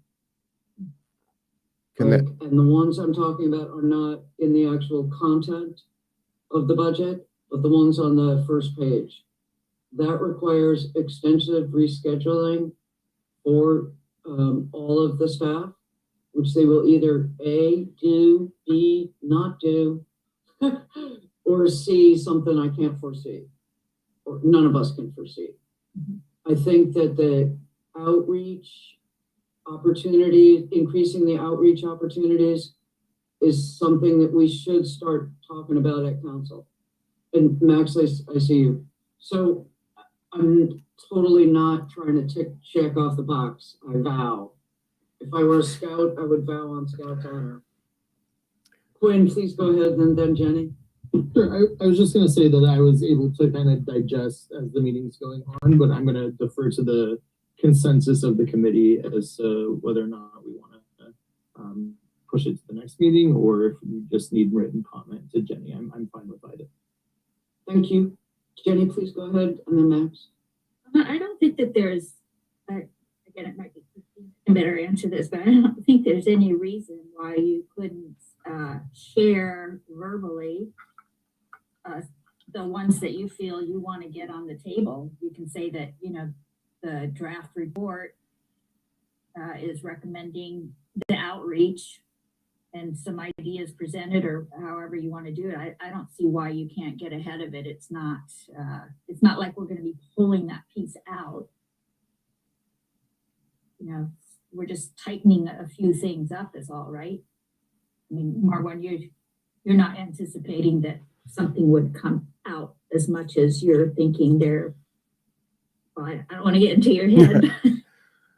Can that, And the ones I'm talking about are not in the actual content of the budget, but the ones on the first page. That requires extensive rescheduling for all of the staff, which they will either A, do, B, not do, or C, something I can't foresee, or none of us can foresee. I think that the outreach opportunity, increasing the outreach opportunities is something that we should start talking about at council. And Max, I see you. So I'm totally not trying to check off the box. I vow. If I were a scout, I would vow on Scout's honor. Quinn, please go ahead, and then Jenny. Sure. I was just going to say that I was able to kind of digest as the meeting's going on, but I'm going to defer to the consensus of the committee as to whether or not we want to push it to the next meeting, or if we just need written comment to Jenny. I'm fine with either. Thank you. Jenny, please go ahead, and then Max. I don't think that there's, again, it might be a better answer this, but I don't think there's any reason why you couldn't share verbally the ones that you feel you want to get on the table. You can say that, you know, the draft report is recommending the outreach and some ideas presented, or however you want to do it. I don't see why you can't get ahead of it. It's not like we're going to be pulling that piece out. You know, we're just tightening a few things up is all, right? I mean, Marwan, you're not anticipating that something would come out as much as you're thinking there. Well, I don't want to get into your head,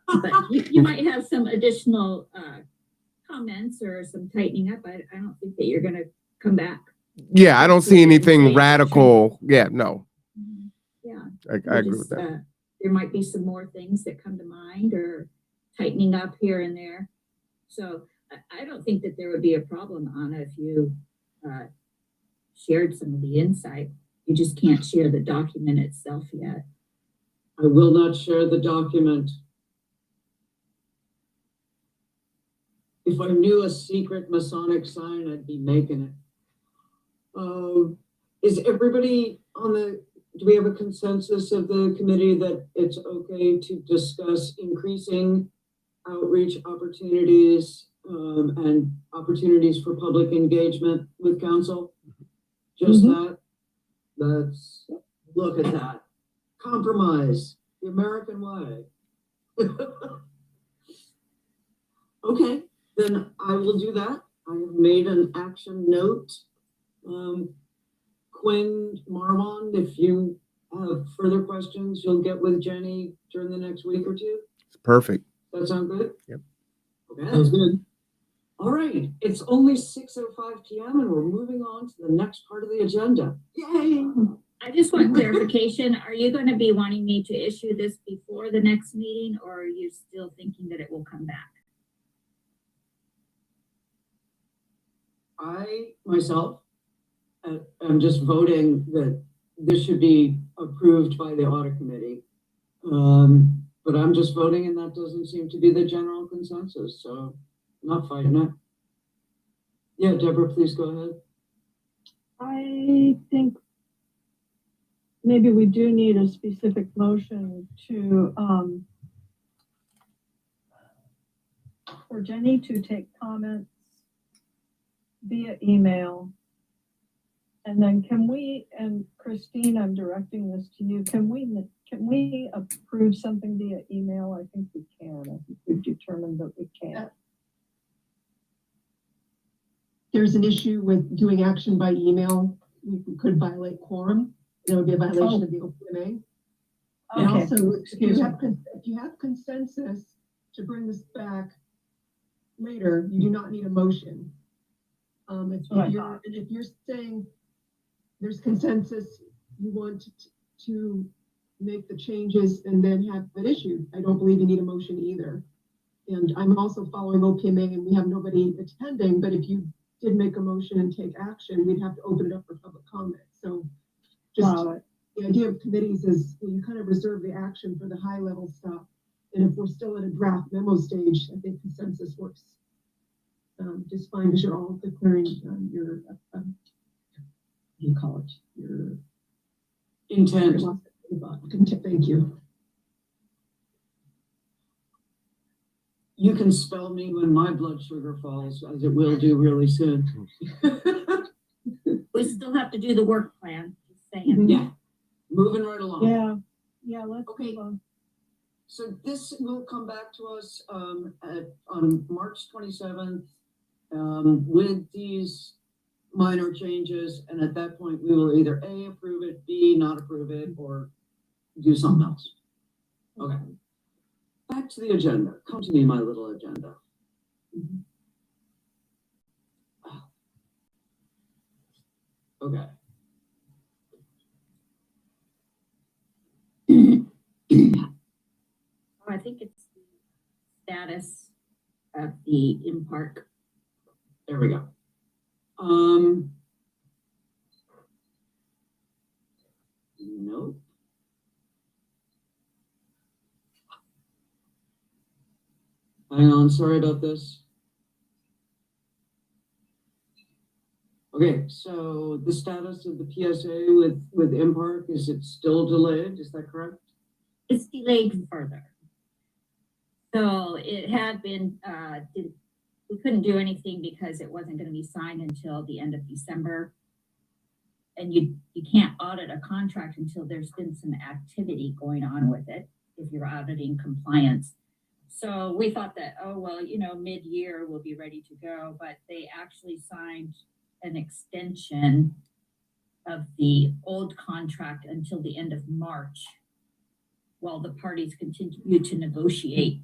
but you might have some additional comments or some tightening up. I don't think that you're going to come back. yeah, I don't see anything radical. Yeah, no. Yeah. I agree with that. There might be some more things that come to mind or tightening up here and there. So I don't think that there would be a problem, Anna, if you shared some of the insight. You just can't share the document itself yet. I will not share the document. If I knew a secret Masonic sign, I'd be making it. Is everybody on the, do we have a consensus of the committee that it's okay to discuss increasing outreach opportunities and opportunities for public engagement with council? Just that? Let's look at that. Compromise, the American way. Okay, then I will do that. I have made an action note. Quinn, Marwan, if you have further questions, you'll get with Jenny during the next week or two. It's perfect. Does that sound good? Yep. Okay. Sounds good. All right, it's only 6:05 p.m. and we're moving on to the next part of the agenda. Yay! I just want clarification. Are you going to be wanting me to issue this before the next meeting, or are you still thinking that it will come back? I, myself, am just voting that this should be approved by the Audit Committee. But I'm just voting, and that doesn't seem to be the general consensus, so I'm not fighting it. Yeah, Deborah, please go ahead. I think maybe we do need a specific motion to, for Jenny to take comments via email. And then can we, and Christine, I'm directing this to you, can we approve something via email? I think we can. I think we've determined that we can. There's an issue with doing action by email. We could violate quorum. That would be a violation of the OPMA. And Okay. also, if you have consensus to bring this back later, you do not need a motion. If what I you're, thought. and if you're saying there's consensus, you want to make the changes and then have it issued, I don't believe you need a motion either. And I'm also following OPMA and we have nobody attending, but if you did make a motion and take action, we'd have to open it up for public comment. So just the idea of committees is you kind of reserve the action for the high level stuff. And if we're still at a draft memo stage, I think consensus works just fine because you're all declaring your, what do you call it? Your Intent. Thank you. You can spell me when my blood sugar falls, as it will do really soon. We still have to do the work plan, just saying. Yeah, moving right along. Yeah, let's Okay. move on. So this will come back to us on March 27th with these minor changes. And at that point, we will either A, approve it, B, not approve it, or do something else. Okay. Back to the agenda. Come to me, my little agenda. Okay. I think it's the status of the in-park. There we go. Nope. Hang on, sorry about this. Okay, so the status of the PSA with M-Park, is it still delayed? Is that correct? It's delayed further. So it had been, we couldn't do anything because it wasn't going to be signed until the end of December. And you can't audit a contract until there's been some activity going on with it, if you're auditing compliance. So we thought that, oh, well, mid-year we'll be ready to go, but they actually signed an extension of the old contract until the end of March while the parties continue to negotiate.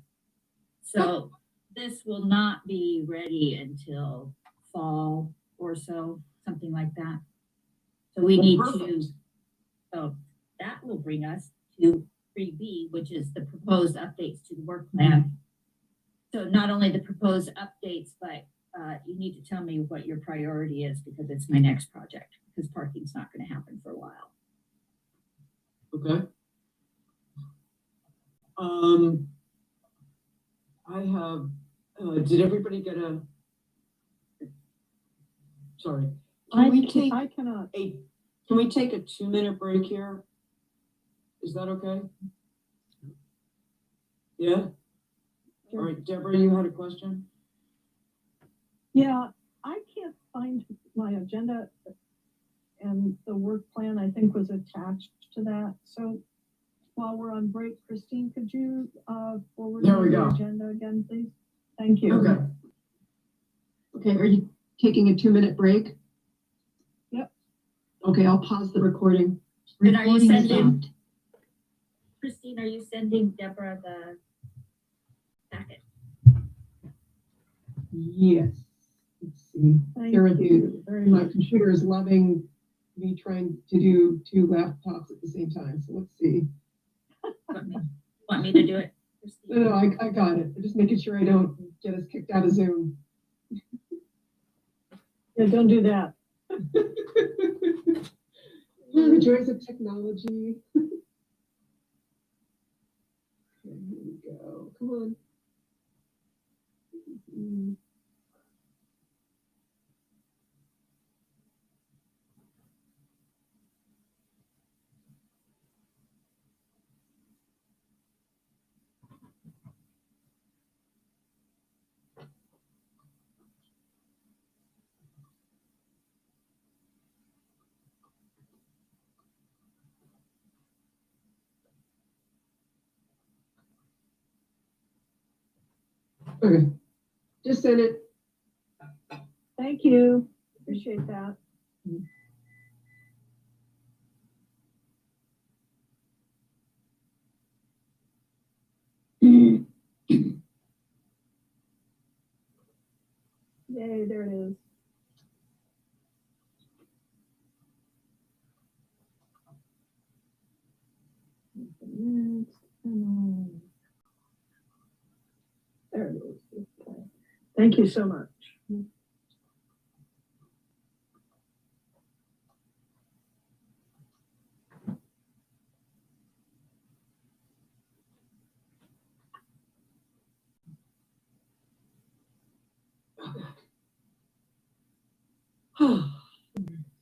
So this will not be ready until fall or so, something like that. So we need to, so that will bring us to 3B, which is the proposed updates to the work plan. So not only the proposed updates, but you need to tell me what your priority is because it's my next project, because parking's not going to happen for a while. Okay. I have, did everybody get a, sorry. Can we take a 2-minute break here? Is that okay? Yeah? All right, Deborah, you had a question? Yeah, I can't find my agenda, and the work plan I think was attached to that. So while we're on break, Christine, could you forward the agenda again, please? Thank you. Okay. Okay, are you taking a 2-minute break? Yep. Okay, I'll pause the recording. And are you Recording sending, stopped. Christine, are you sending Deborah the packet? Yes. Let's see. Thank Here with you you. very My much. computer is loving me trying to do 2 laptops at the same time. So let's see. Want me to do it, Christine? No, I got it. I'm just making sure I don't get us kicked out of Zoom. Yeah, don't do that. The joys of technology. Okay, here we go. Come on. Okay, just send it. Thank you. Appreciate that. Yay, there it is. Thank you so much.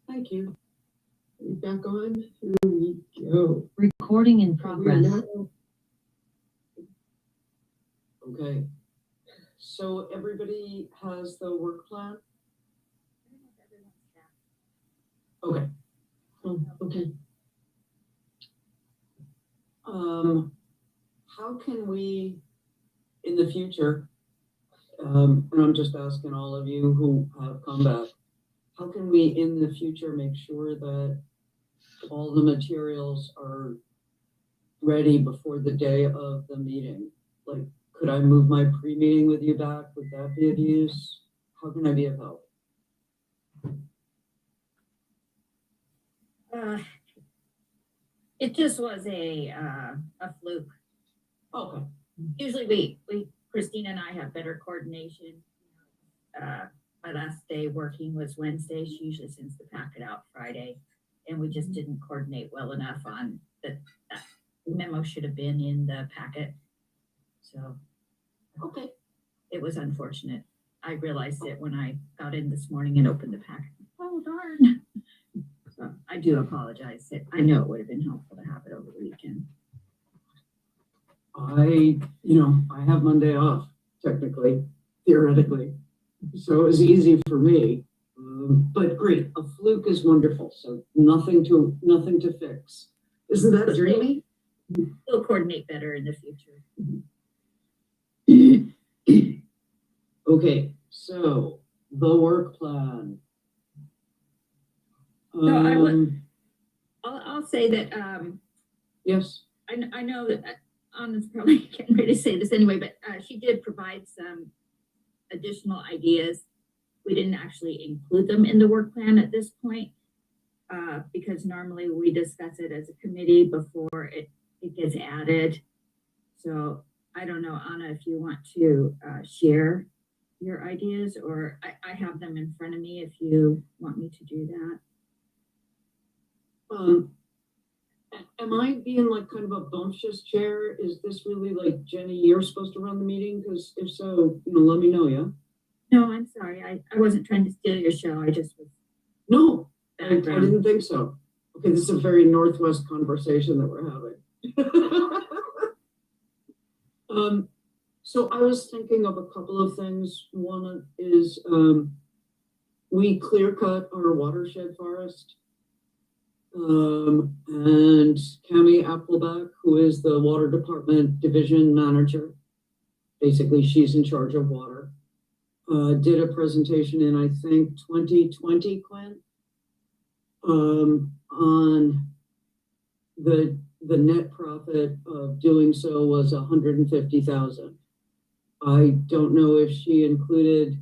Thank you. Are we back on? Here we go. Recording in Are we progress. now? Okay. So everybody has the work plan? Okay. Oh, okay. How can we, in the future, and I'm just asking all of you who have come back, how can we in the future make sure that all the materials are ready before the day of the meeting? Like, could I move my pre-meeting with you back? Would that be of use? How can I be of help? It just was a fluke. Okay. Usually we Christine and I have better coordination. My last day working was Wednesday. She usually sends the packet out Friday, and we just didn't coordinate well enough on that. That memo should have been in the packet. So, Okay. it was unfortunate. I realized it when I got in this morning and opened the packet. Oh, darn. So I do apologize. I know it would have been helpful to have it over the weekend. I have Monday off, technically, theoretically. So it was easy for me. But great, a fluke is wonderful. So nothing to fix. Isn't that dreamy? We'll coordinate better in the future. Okay, so the work plan. I'll say that Yes. I know that Anna's probably getting ready to say this anyway, but she did provide some additional ideas. We didn't actually include them in the work plan at this point because normally we discuss it as a committee before it gets added. So I don't know, Anna, if you want to share your ideas, or I have them in front of me if you want me to do that. Am I being like kind of a bumptious chair? Is this really like, Jenny, you're supposed to run the meeting? Because if so, let me know, yeah? No, I'm sorry. I wasn't trying to steal your show. I just was. No, I background. didn't think so. Okay, this is a very Northwest conversation that we're having. So I was thinking of a couple of things. One is we clear cut our watershed forest. And Cami Appleback, who is the water department division manager, basically she's in charge of water, did a presentation in, I think, 2020, Quinn, on the net profit of doing so was 150,000. I don't know if she included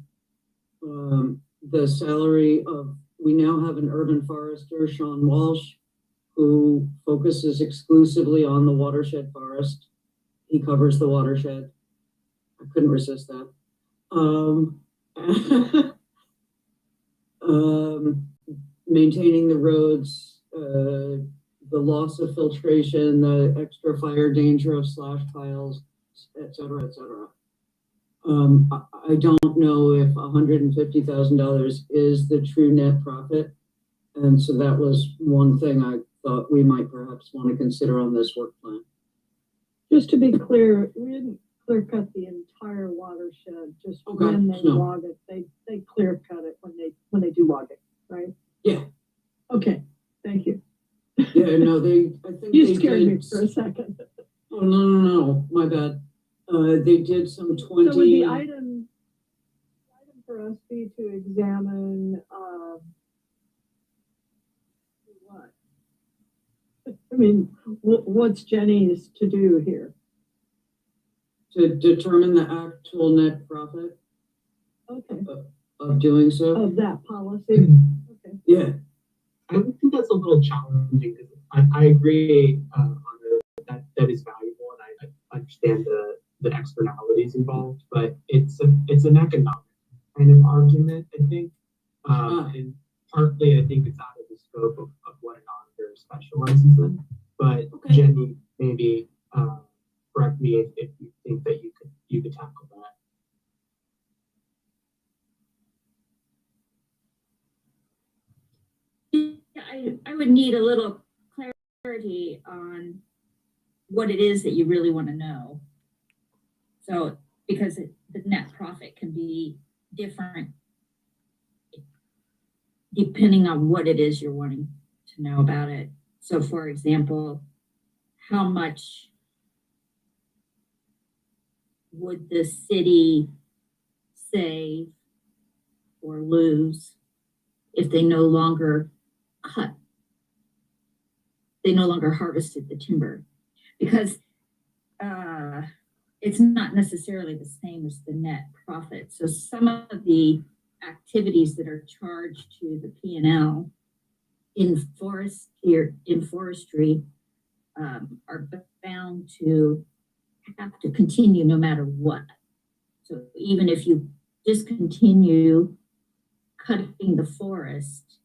the salary of, we now have an urban forester, Sean Walsh, who focuses exclusively on the watershed forest. He covers the watershed. I couldn't resist that. Maintaining the roads, the loss of filtration, the extra fire danger of slash piles, et cetera, et cetera. I don't know if $150,000 is the true net profit. And so that was one thing I thought we might perhaps want to consider on this work plan. Just to be clear, we didn't clear cut the entire watershed, just Okay, when they no. log it, they clear cut it when they do log it, right? Yeah. Okay, thank you. Yeah, no, I think You they scared me did. for a second. Oh, no, my bad. They did some 20. So would the item for us be to examine, what? I mean, what's Jenny's to do here? To determine the actual net profit Okay, of doing so. of that policy, okay. Yeah. I would think that's a little challenging because I agree on that is valuable, and I understand the externalities involved, but it's an economic kind of argument, I think. And partly I think it's out of the scope of what an auditor specializes in. But Okay. Jenny, maybe correct me if you think that you could tackle that. I would need a little clarity on what it is that you really want to know. So, because the net profit can be different depending on what it is you're wanting to know about it. So, for example, how much would the city save or lose if they no longer harvested the timber? Because it's not necessarily the same as the net profit. So some of the activities that are charged to the P&L in forestry are bound to have to continue no matter what. So even if you discontinue cutting the forest,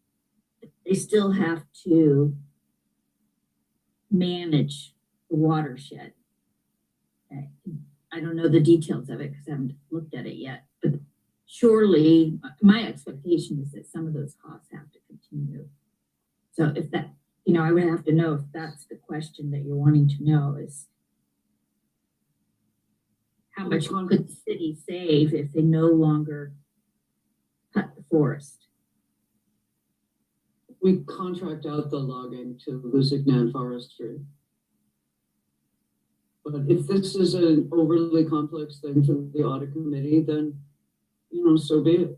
they still have to manage the watershed. I don't know the details of it because I haven't looked at it yet, but surely my expectation is that some of those costs have to continue. So if that, I would have to know if that's the question that you're wanting to know is how much could the city save if they no longer cut the forest? We contract out the logging to Lusignan Forestry. But if this is an overly complex thing for the audit committee, then, so be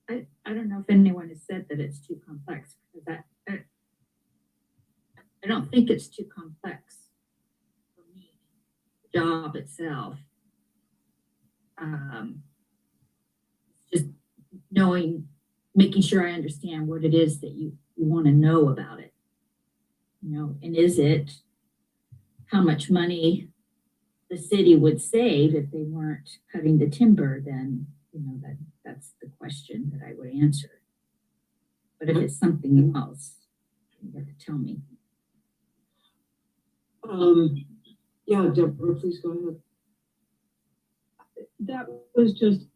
it. I don't know if anyone has said that it's too complex, because I don't think it's too complex for me, the job itself. Just making sure I understand what it is that you want to know about it. And is it how much money the city would save if they weren't cutting the timber? Then, that's the question that I would answer. But if it's something else, you have to tell me. Yeah, Deborah, please go ahead. That was just,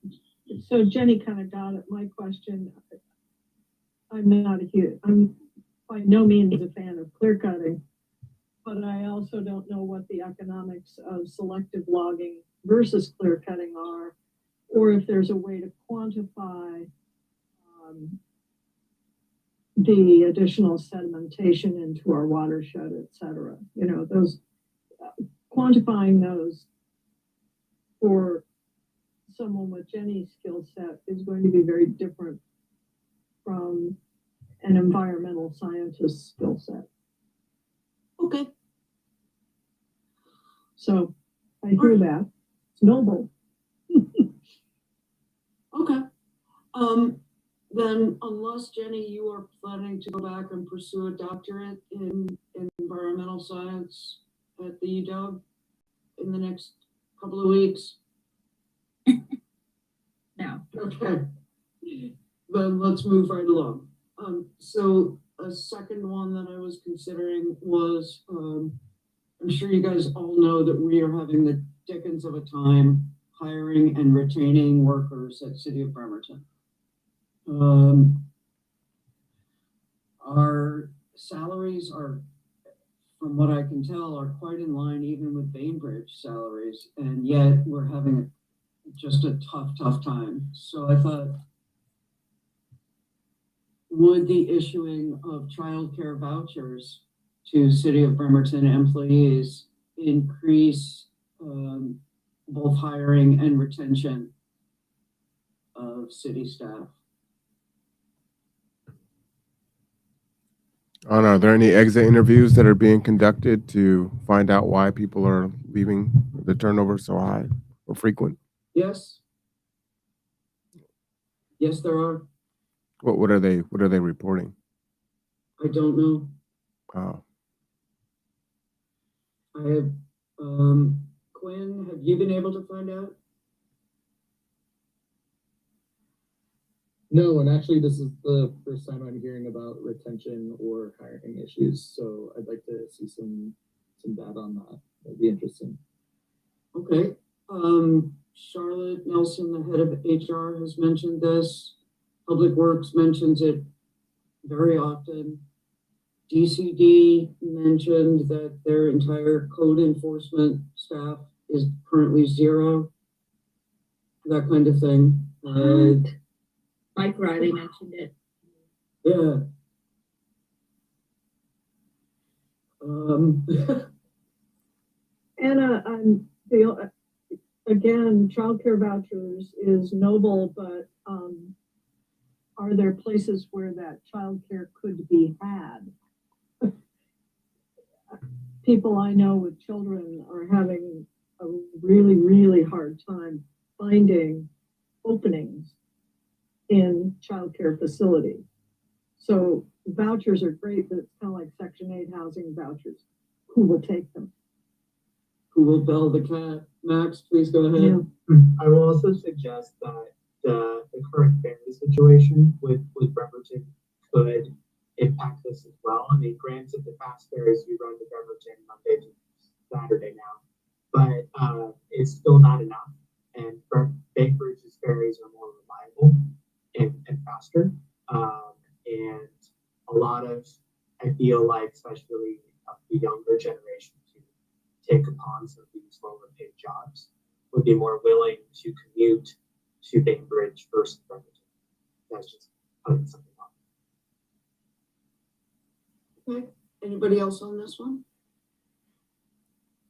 so Jenny kind of got at my question. I'm by no means a fan of clear cutting, but I also don't know what the economics of selective logging versus clear cutting are, or if there's a way to quantify the additional sedimentation into our watershed, et cetera. Those quantifying those for someone with Jenny's skill set is going to be very different from an environmental scientist's skill set. Okay. So I hear that. It's noble. Okay. Then unless, Jenny, you are planning to go back and pursue a doctorate in environmental science at the UW in the next couple of weeks? No. Okay. Then let's move right along. So a second one that I was considering was, I'm sure you guys all know that we are having the dickens of a time hiring and retaining workers at City of Bremerton. Our salaries are, from what I can tell, are quite in line even with Bainbridge salaries, and yet we're having just a tough time. So I thought, would the issuing of childcare vouchers to City of Bremerton employees increase both hiring and retention of city staff? Are there any exit interviews that are being conducted to find out why people are leaving, the turnover so high or frequent? Yes. Yes, there are. What are they reporting? I don't know. Wow. I have Quinn, have you been able to find out? No, and actually, this is the first time I'm hearing about retention or hiring issues, so I'd like to see some data on that. That'd be interesting. Okay. Charlotte Nelson, the head of HR, has mentioned this. Public Works mentions it very often. DCD mentioned that their entire code enforcement staff is currently 0. That kind of thing. Mike Riley mentioned it. Yeah. Anna, again, childcare vouchers is noble, but are there places where that childcare could be had? People I know with children are having a really, really hard time finding openings in childcare facilities. So vouchers are great, but it's kind of like Section 8 housing vouchers. Who will take them? Who will bell the cat? Max, please go ahead. I will also suggest that the current ferry situation with Bremerton could impact this as well. I mean, granted, the fast ferries we run to Bremerton Monday to Saturday now, but it's still not enough. And Bakeridge's ferries are more reliable and faster. And a lot of, I feel like, especially the younger generation to take upon some of these lower paid jobs would be more willing to commute to Bainbridge versus Bremerton. That's just putting something on. Okay. Anybody else on this one?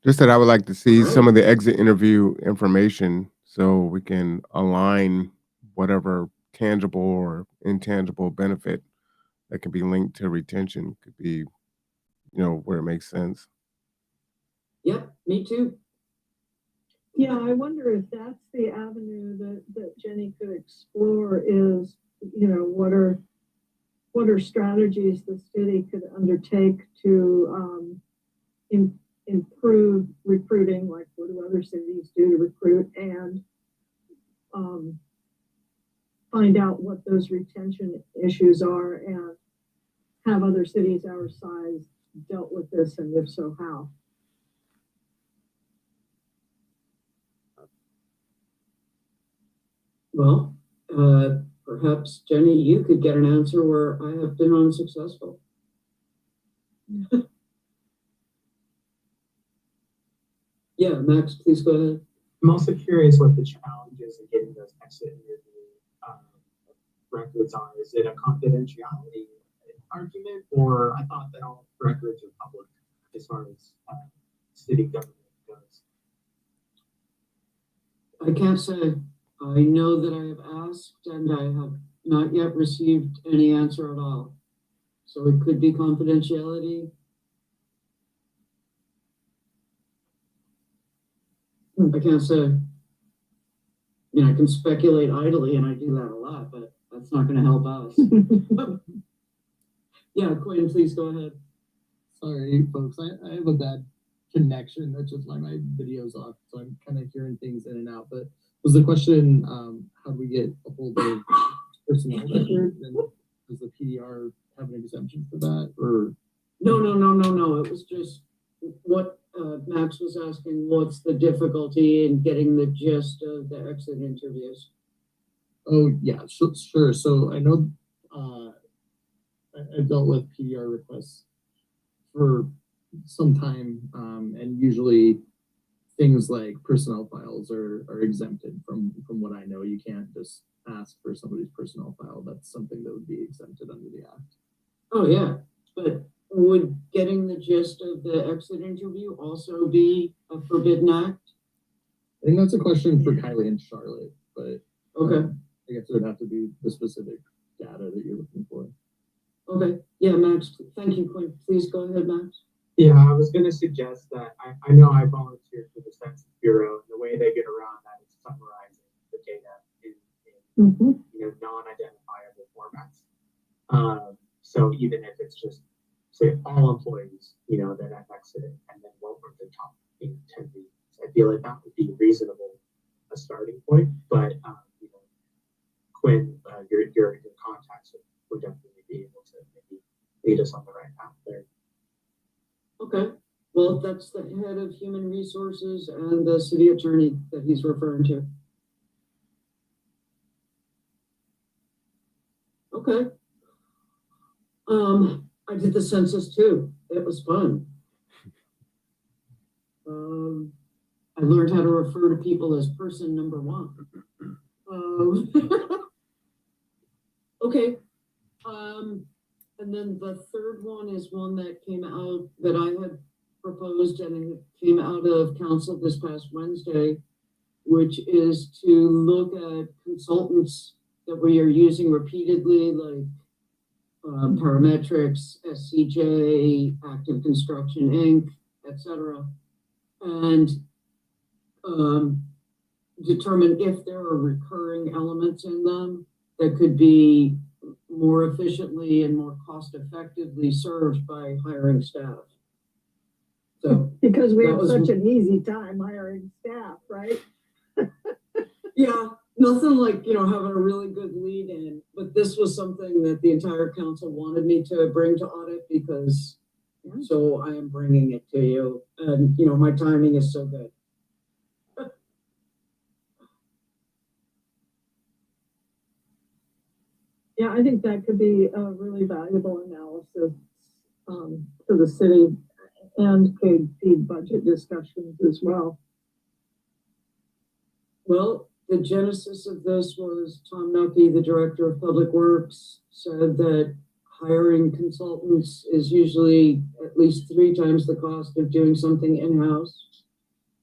Just that I would like to see some of the exit interview information so we can align whatever tangible or intangible benefit that can be linked to retention could be, where it makes sense. Yep, me too. Yeah, I wonder if that's the avenue that Jenny could explore is, what are strategies the city could undertake to improve recruiting, like what do other cities do to recruit, and find out what those retention issues are and have other cities our size dealt with this, and if so, how? Well, perhaps, Jenny, you could get an answer where I have been unsuccessful. Yeah, Max, please go ahead. I'm also curious what the challenges in getting those exit interview records are. Is it a confidentiality argument, or I thought that all records are public as far as city government goes? I can't say. I know that I have asked and I have not yet received any answer at all. So it could be confidentiality. I can't say. I mean, I can speculate idly, and I do that a lot, but that's not going to help us. Yeah, Quinn, please go ahead. Sorry, folks. I have a bad connection. That's just why my video's off, so I'm kind of hearing things in and out. But was the question, how do we get a hold of personnel records? And does the PDR have an exemption for that? Or No. It was just what Max was asking. What's the difficulty in getting the gist of the exit interviews? Oh yeah, sure. So I know I've dealt with PDR requests for some time, and usually things like personnel files are exempted from what I know. You can't just ask for somebody's personnel file. That's something that would be exempted under the act. Oh yeah, but would getting the gist of the exit interview also be a forbidden act? I think that's a question for Kylie and Charlotte, but Okay. I guess it would have to be the specific data that you're looking for. Okay. Yeah, Max. Thank you, Quinn. Please go ahead, Max. Yeah, I was going to suggest that I know I volunteered for the Census Bureau, and the way they get around that is summarizing the data in non-identifiable formats. So even if it's just say all employees, that have exited, and then what were the top 10 reasons, I feel like that would be reasonable, a starting point, but, you know, Quinn, your contacts would definitely be able to maybe lead us on the right path there. Okay, well, that's the head of human resources and the city attorney that he's referring to. Okay. I did the census too. It was fun. I learned how to refer to people as person number one. Okay. And then the third one is one that came out that I had proposed, and it came out of council this past Wednesday, which is to look at consultants that we are using repeatedly, like Parametrics, SCJ, Active Construction Inc., etc., and determine if there are recurring elements in them that could be more efficiently and more cost effectively served by hiring staff. So Because we that have was- such an easy time hiring staff, right? yeah, nothing like, you know, having a really good lead in, but this was something that the entire council wanted me to bring to audit because, so I am bringing it to you, and, you know, my timing is so good. Yeah, I think that could be a really valuable analysis for the city and could feed budget discussions as well. Well, the genesis of this was Tom Nucky, the director of public works, said that hiring consultants is usually at least 3 times the cost of doing something in-house.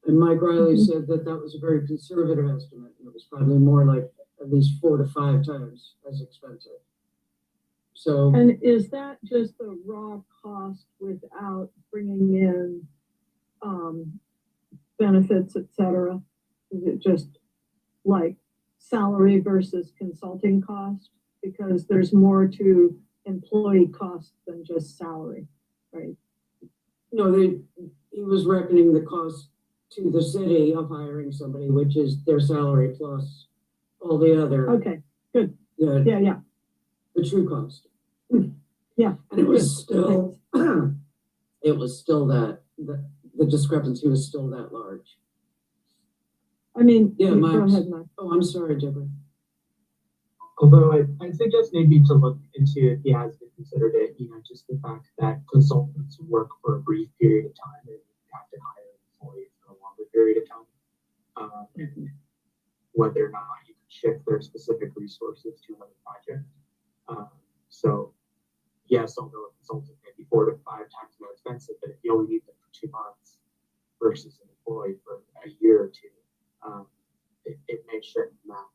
And Mike Riley said that that was a very conservative estimate. It was probably more like at least 4 to 5 times as expensive. So, And is that just the raw cost without bringing in benefits, et cetera? Is it just like salary versus consulting cost? Because there's more to employee costs than just salary, right? no, he was reckoning the cost to the city of hiring somebody, which is their salary plus all the other. Okay, good. The, Yeah. the true cost. Yeah. And it was still, it was still that, the discrepancy was still that large. I mean, Yeah, go Max. ahead, Mike. Oh, I'm sorry, Deborah. Although I suggest maybe to look into, if he has considered it, you know, just the fact that consultants work for a brief period of time and you have to hire an employee for a longer period of time. Whether or not you can shift their specific resources to another project. So yes, although a consultant may be 4 to 5 times more expensive, but if you only need them for 2 months versus an employee for a year or 2, it may shift math.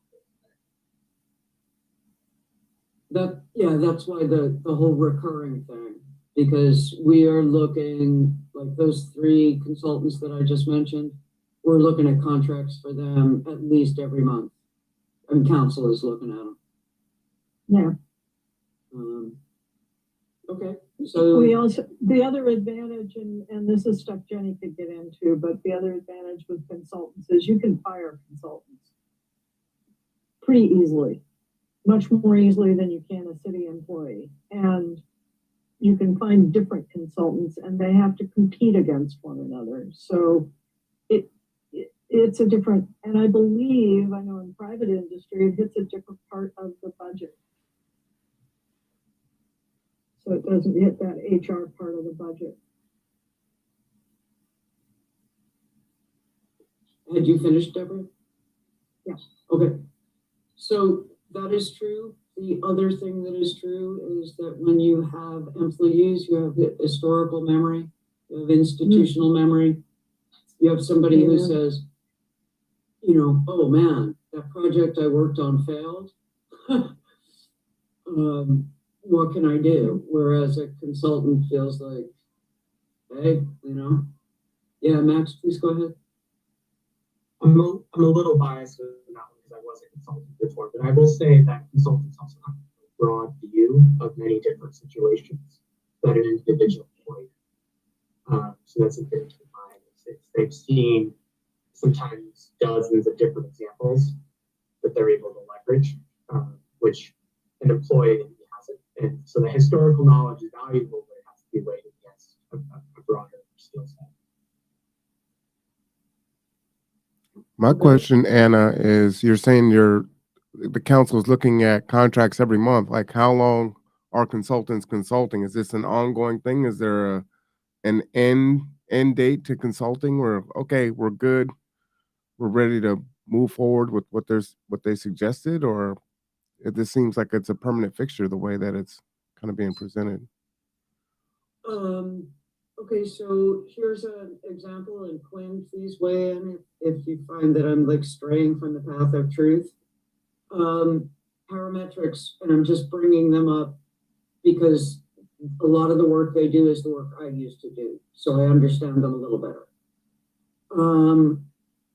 That's why the whole recurring thing, because we are looking, like those 3 consultants that I just mentioned, we're looking at contracts for them at least every month. And council is looking at them. Yeah. Okay, so We also, the other advantage, and this is stuff Jenny could get into, but the other advantage with consultants is you can fire consultants pretty easily, much more easily than you can a city employee. And you can find different consultants and they have to compete against one another. So it's a different, and I believe, I know in private industry, it hits a different part of the budget. So it doesn't hit that HR part of the budget. had you finished, Deborah? Yeah. Okay. So that is true. The other thing that is true is that when you have employees, you have historical memory, you have institutional memory. You have somebody who says, you know, oh man, that project I worked on failed. What can I do? Whereas a consultant feels like, hey, you know, yeah, Max, please go ahead. I'm a little biased with that one because I was a consultant before, but I will say that consultants also have a broad view of many different situations that an individual employee. So that's a thing to keep in mind. They've seen sometimes dozens of different examples that they're able to leverage, which an employee has it. And so the historical knowledge is valuable, but it has to be weighed against a broader skill set. My question, Anna, is you're saying the council is looking at contracts every month. Like, how long are consultants consulting? Is this an ongoing thing? Is there an end date to consulting where, okay, we're good, we're ready to move forward with what they suggested? Or this seems like it's a permanent fixture the way that it's kind of being presented? Okay, so here's an example, and Quinn, please weigh in if you find that I'm like straying from the path of truth. Parametrics, and I'm just bringing them up because a lot of the work they do is the work I used to do, so I understand them a little better.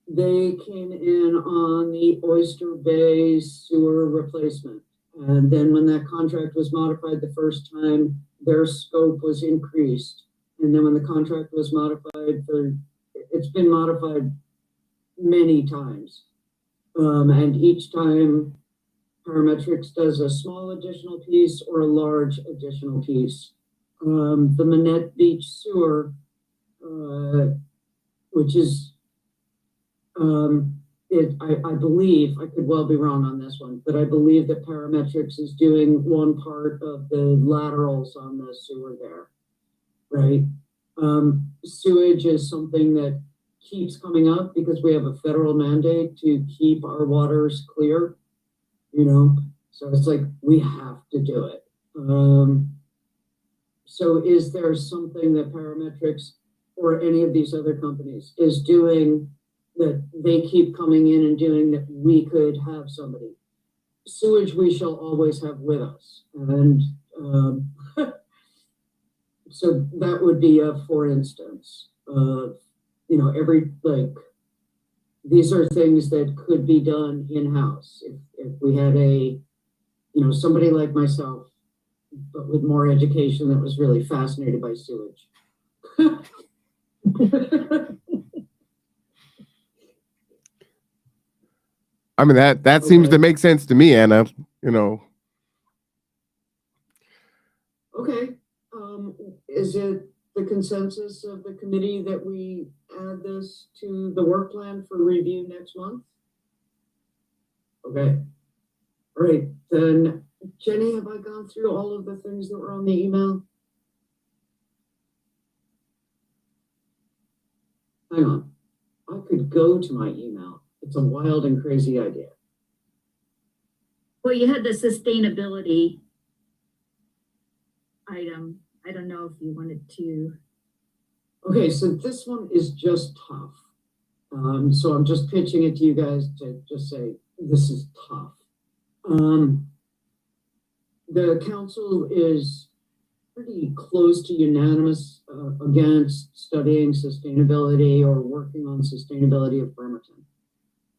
They came in on the Oyster Bay sewer replacement, and then when that contract was modified the first time, their scope was increased. And then when the contract was modified it's been modified many times. And each time Parametrics does a small additional piece or a large additional piece. The Manette Beach sewer, which is, I believe, I could well be wrong on this one, but I believe that Parametrics is doing one part of the laterals on the sewer there, right? Sewage is something that keeps coming up because we have a federal mandate to keep our waters clear, so it's like, we have to do it. So is there something that Parametrics or any of these other companies is doing that they keep coming in and doing that we could have somebody? Sewage we shall always have with us. And so that would be a, for instance, these are things that could be done in-house. If we had somebody like myself, but with more education, that was really fascinated by sewage. I mean, that seems to make sense to me, Anna, Okay. Is it the consensus of the committee that we add this to the work plan for review next month? Okay. All right. Then, Jenny, have I gone through all of the things that were on the email? Hang on. I could go to my email. It's a wild and crazy idea. Well, you had the sustainability item. I don't know if you wanted to. Okay, so this one is just tough. So I'm just pitching it to you guys to just say, this is tough. The council is pretty close to unanimous against studying sustainability or working on sustainability of Bremerton.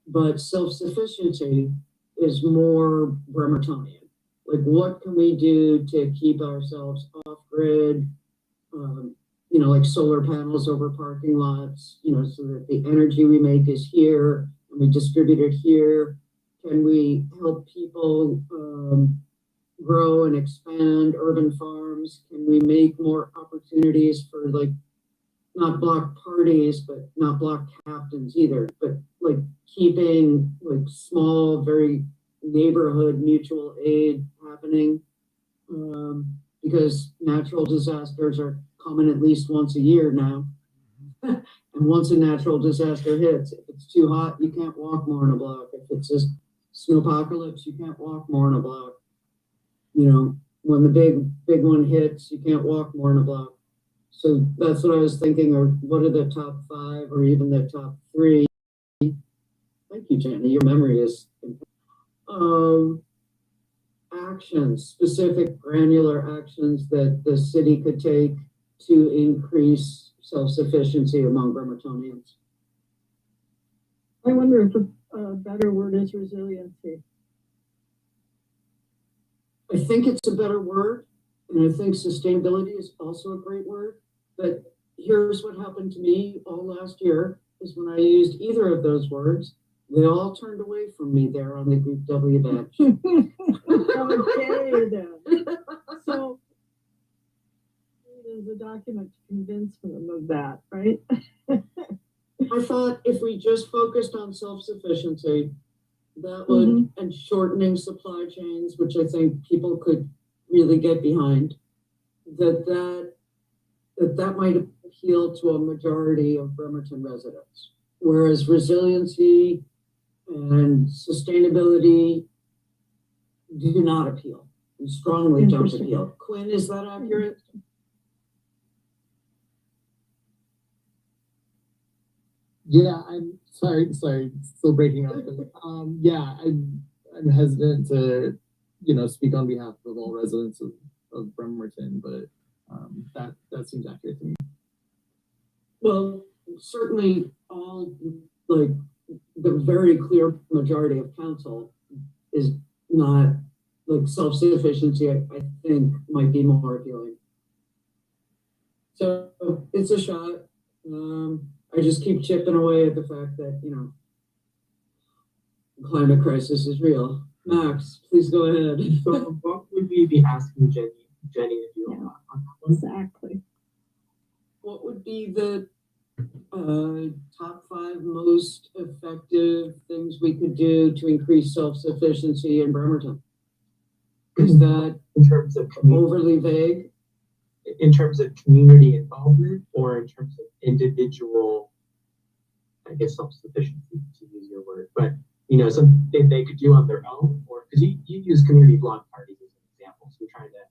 But self-sufficiency is more Bremertonian. Like, what can we do to keep ourselves off grid? Like solar panels over parking lots, so that the energy we make is here and we distribute it here. Can we help people grow and expand urban farms? Can we make more opportunities for not block parties, but not block captains either, but keeping small, very neighborhood mutual aid happening? Because natural disasters are common at least once a year now. And once a natural disaster hits, if it's too hot, you can't walk more than a block. If it's a snowpocalypse, you can't walk more than a block. When the big one hits, you can't walk more than a block. So that's what I was thinking, or what are the top 5 or even the top 3? Thank you, Jenny. Your memory is actions, specific granular actions that the city could take to increase self-sufficiency among Bremertonians. I wonder if a better word is resiliency. I think it's a better word, and I think sustainability is also a great word. But here's what happened to me all last year. is when I used either of those words, they all turned away from me there on the Group W bench. Okay, then. So there's a document to convince them of that, right? I thought if we just focused on self-sufficiency, that would, and shortening supply chains, which I think people could really get behind, that might appeal to a majority of Bremerton residents. Whereas resiliency and sustainability do not appeal, and strongly don't appeal. Quinn, is that accurate? Yeah, I'm sorry, still breaking up. Yeah, I'm hesitant to, speak on behalf of all residents of Bremerton, but that seems accurate to me. Well, certainly all, like, the very clear majority of council is not, like, self-sufficiency, I think might be more appealing. So it's a shot. I just keep chipping away at the fact that, climate crisis is real. Max, please go ahead. So what would we be asking Jenny to do on that one? Exactly. What would be the top 5 most effective things we could do to increase self-sufficiency in Bremerton? Is that In terms of overly vague? in terms of community involvement, or in terms of individual, I guess, self-sufficiency, to use your word, but something they could do on their own, or because you use community block parties as an example, so we're trying to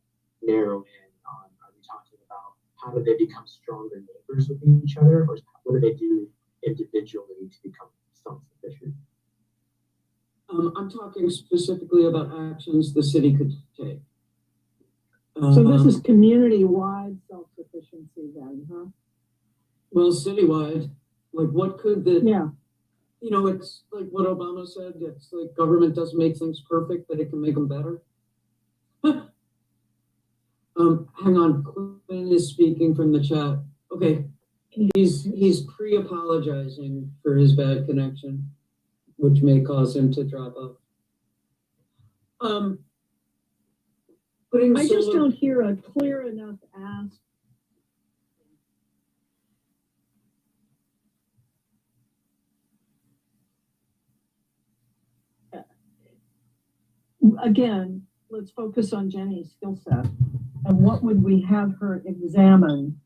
narrow in on, are we talking about how do they become stronger neighbors with each other, or what do they do individually to become self-sufficient? I'm talking specifically about actions the city could take. So this is community-wide self-sufficiency then, huh? Well, citywide, like what could the, Yeah. It's like what Obama said, it's like government doesn't make things perfect, but it can make them better. Hang on, Quinn is speaking from the chat. Okay, he's pre-apologizing for his bad connection, which may cause him to drop off. I just don't hear a clear enough ask. Again, let's focus on Jenny's skill set. And what would we have her examine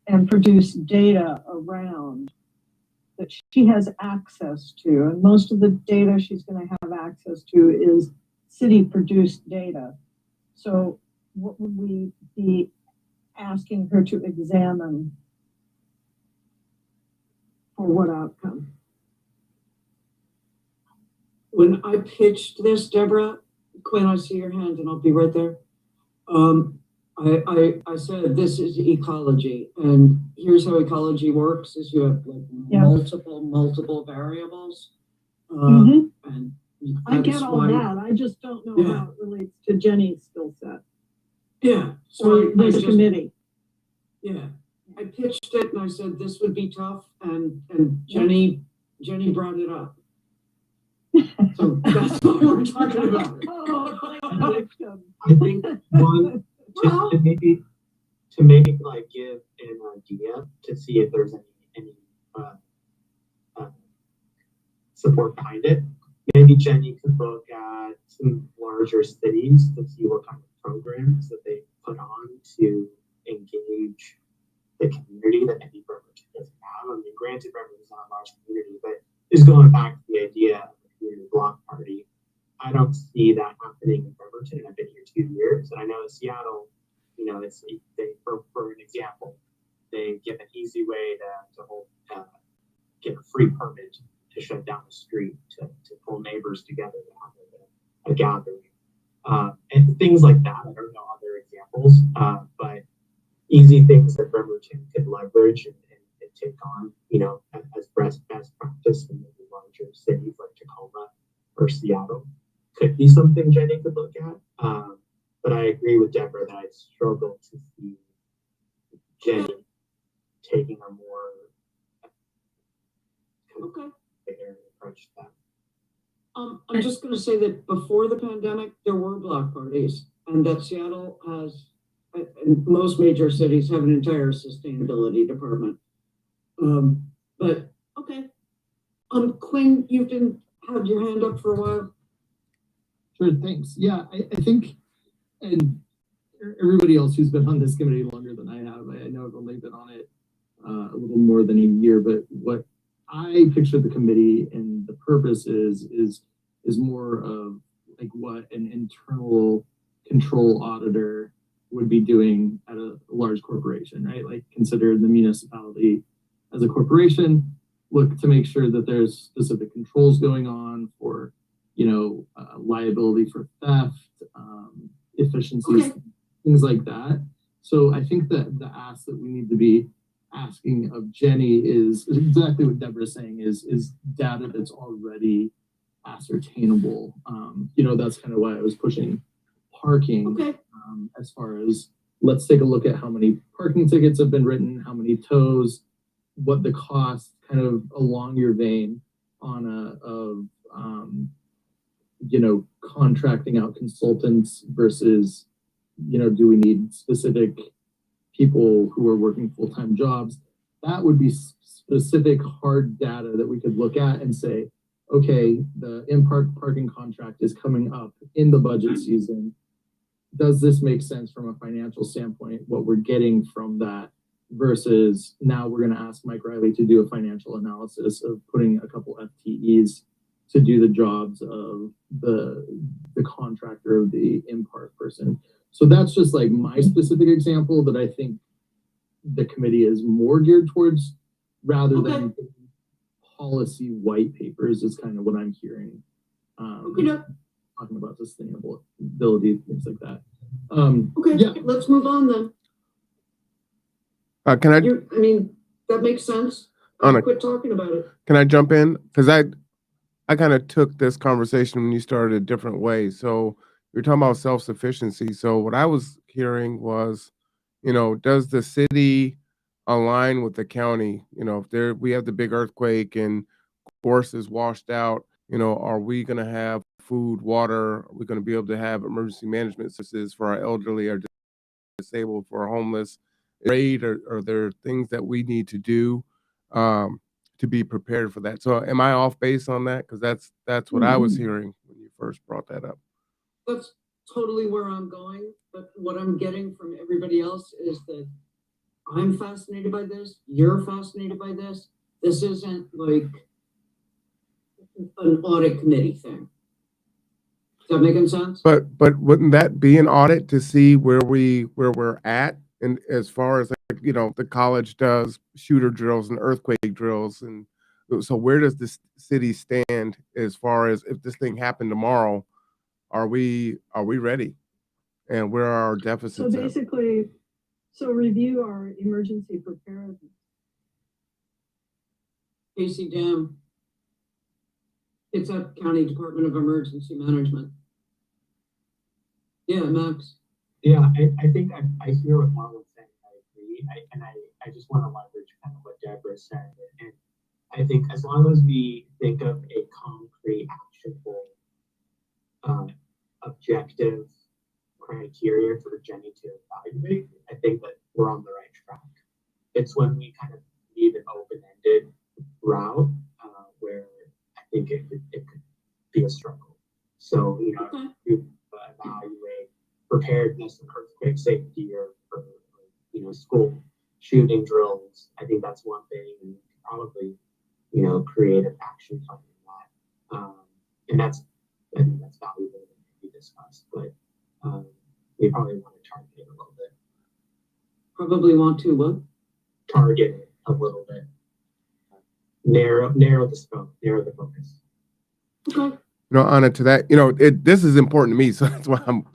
and produce data around that she has access to? And most of the data she's going to have access to is city-produced data. So what would we be asking her to examine for what outcome? When I pitched this, Deborah, Quinn, I see your hand and I'll be right there. I said, this is ecology, and here's how ecology works is you have like multiple variables. And I get all that. I just don't know how it relates to Jenny's skill set. Yeah. So this committee. Yeah. I pitched it and I said this would be tough, and Jenny brought it up. So that's what we're talking about. I think one to maybe like give an idea to see if there's any support behind it. Maybe Jenny could look at some larger cities to see what kind of programs that they put on to engage the community that maybe Bremerton doesn't have. I mean, granted, Bremerton is not a large community, but just going back to the idea of the community block party, I don't see that happening in Bremerton. I've been here 2 years, and I know in Seattle, for an example, they give an easy way to hold, get a free permit to shut down the street, to pull neighbors together to have a gathering, and things like that. I don't know other examples, but easy things that Bremerton could leverage and take on, as best practice in maybe larger cities like Tacoma or Seattle. Could be something Jenny could look at. But I agree with Deborah that I struggle to see Jenny taking a more Okay. bigger approach to that. I'm just gonna say that before the pandemic, there were block parties, and that Seattle has, and most major cities have an entire sustainability department. But, okay. Quinn, you've been, had your hand up for a while. Sure, thanks. Yeah, I think, and everybody else who's been on this committee longer than I have, I know I've only been on it a little more than a year, but what I picture the committee and the purpose is more of like what an internal control auditor would be doing at a large corporation, right? Like consider the municipality as a corporation, look to make sure that there's specific controls going on for, liability for theft, efficiencies, things like that. So I think that the ask that we need to be asking of Jenny is exactly what Deborah's saying is data that's already ascertainable. That's kind of why I was pushing parking as far as let's take a look at how many parking tickets have been written, how many tows, what the cost kind of along your vein on contracting out consultants versus, do we need specific people who are working full-time jobs? That would be specific hard data that we could look at and say, okay, the in-park parking contract is coming up in the budget season. Does this make sense from a financial standpoint, what we're getting from that versus now we're going to ask Mike Riley to do a financial analysis of putting a couple FTEs to do the jobs of the contractor of the in-park person. So that's just like my specific example that I think the committee is more geared towards rather than policy white papers is kind of what I'm hearing. Talking about sustainability, things like that. Let's move on then. Can I? That makes sense. Quit talking about it. Can I jump in? Because I kind of took this conversation when you started a different way. So you're talking about self-sufficiency. So what I was hearing was, does the city align with the county? If we have the big earthquake and Gorse is washed out, are we going to have food, water? Are we going to be able to have emergency management services for our elderly or disabled, for our homeless? Are there things that we need to do to be prepared for that? So am I off base on that? Because that's what I was hearing when you first brought that up. That's totally where I'm going. But what I'm getting from everybody else is that I'm fascinated by this. You're fascinated by this. This isn't like an audit committee thing. Is that making sense? But wouldn't that be an audit to see where we're at? And as far as the college does shooter drills and earthquake drills, and so where does the city stand as far as if this thing happened tomorrow? Are we ready? And where are our deficits? So basically, review our emergency preparedness. Casey Dam. It's at County Department of Emergency Management. Yeah, Max. Yeah, I think I hear what Marwan's saying. I agree. I just want to leverage kind of what Deborah said. And I think as long as we think of a concrete, actionable, objective criteria for Jenny to evaluate, I think that we're on the right track. It's when we kind of leave an open-ended route where I think it could be a struggle. So, you evaluate preparedness and earthquake safety or school shooting drills. I think that's one thing, and probably, create an action plan on that. And I think that's valuable to be discussed, but we probably want to target it a little bit. Probably want to what? Target it a little bit. Narrow the scope, narrow the focus. Okay. Anna, to that, this is important to me, so that's why I'm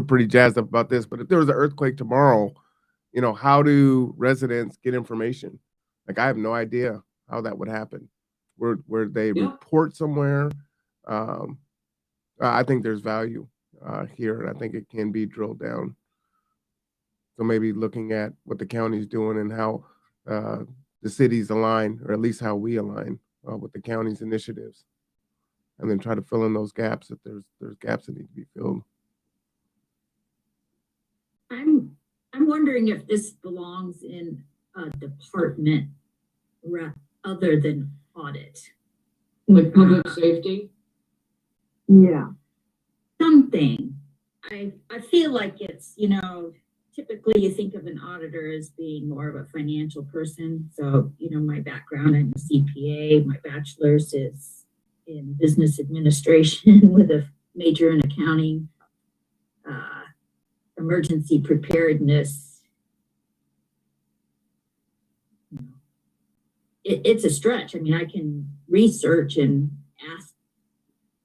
pretty jazzed up about this. But if there was an earthquake tomorrow, how do residents get information? Like, I have no idea how that would happen. Where they report somewhere. I think there's value here, and I think it can be drilled down. So maybe looking at what the county's doing and how the cities align, or at least how we align with the county's initiatives, and then try to fill in those gaps if there's gaps that need to be filled. I'm wondering if this belongs in a department other than audit. Like public safety? Yeah. Something. I feel like it's, you know, typically you think of an auditor as being more of a financial person. So, you know, my background, I'm a CPA, my bachelor's is in business administration with a major in accounting, emergency preparedness. You know, it's a stretch. I mean, I can research and ask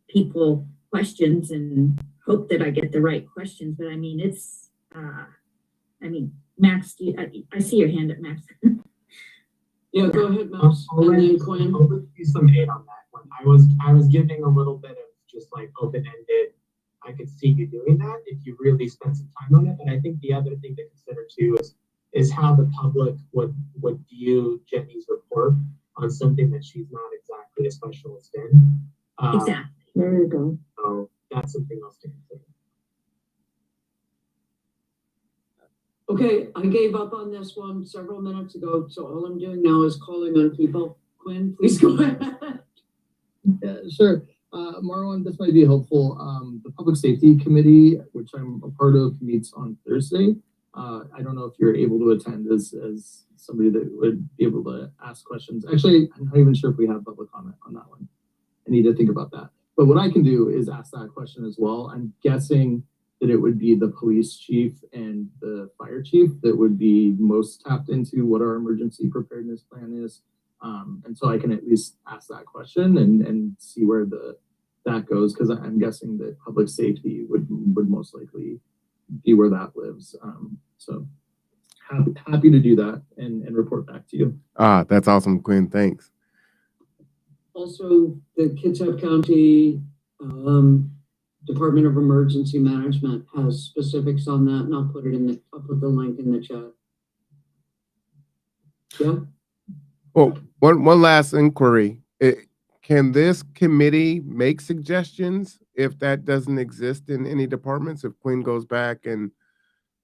people questions and hope that I get the right questions, but I mean, it's, Max, I see your hand up, Max. Yeah, go ahead, Max. And then Quinn. I'll give you some aid on that one. I was giving a little bit of just like open-ended. I could see you doing that if you really spent some time on it. But I think the other thing to consider too is how the public would view Jenny's report on something that she's not exactly a specialist in. Exactly. There you go. So that's something else to consider. Okay, I gave up on this one several minutes ago, so all I'm doing now is calling on people. Quinn, please go ahead. Yeah, sure. Marwan, this might be helpful. The Public Safety Committee, which I'm a part of, meets on Thursday. I don't know if you're able to attend as somebody that would be able to ask questions. Actually, I'm not even sure if we have public comment on that one. I need to think about that. But what I can do is ask that question as well. I'm guessing that it would be the police chief and the fire chief that would be most tapped into what our emergency preparedness plan is. And so I can at least ask that question and see where that goes, because I'm guessing that public safety would most likely be where that lives. So happy to do that and report back to you. That's awesome, Quinn. Thanks. Also, the Kitsap County Department of Emergency Management has specifics on that, and I'll put the link in the chat. Yeah. Well, one last inquiry. Can this committee make suggestions if that doesn't exist in any departments? If Quinn goes back and,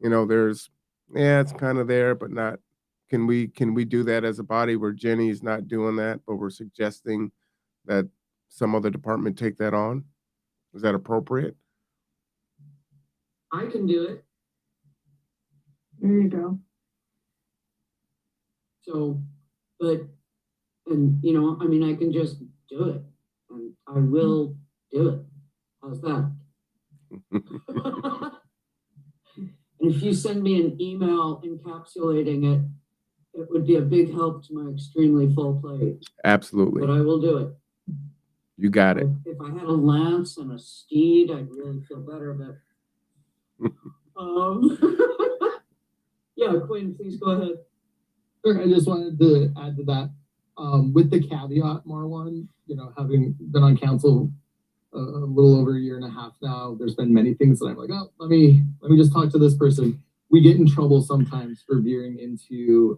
you know, it's kind of there, but not, can we do that as a body where Jenny's not doing that, but we're suggesting that some other department take that on? Is that appropriate? I can do it. There you go. So, and you know, I mean, I can just do it, and I will do it. How's that? And if you send me an email encapsulating it, it would be a big help to my extremely full plate. Absolutely. But I will do it. You got it. If I had a lance and a steed, I'd really feel better about it. Yeah, Quinn, please go ahead. Sure, I just wanted to add to that, with the caveat, Marwan, you know, having been on council a little over a year and a half now, there's been many things that I'm like, oh, let me just talk to this person. We get in trouble sometimes for veering into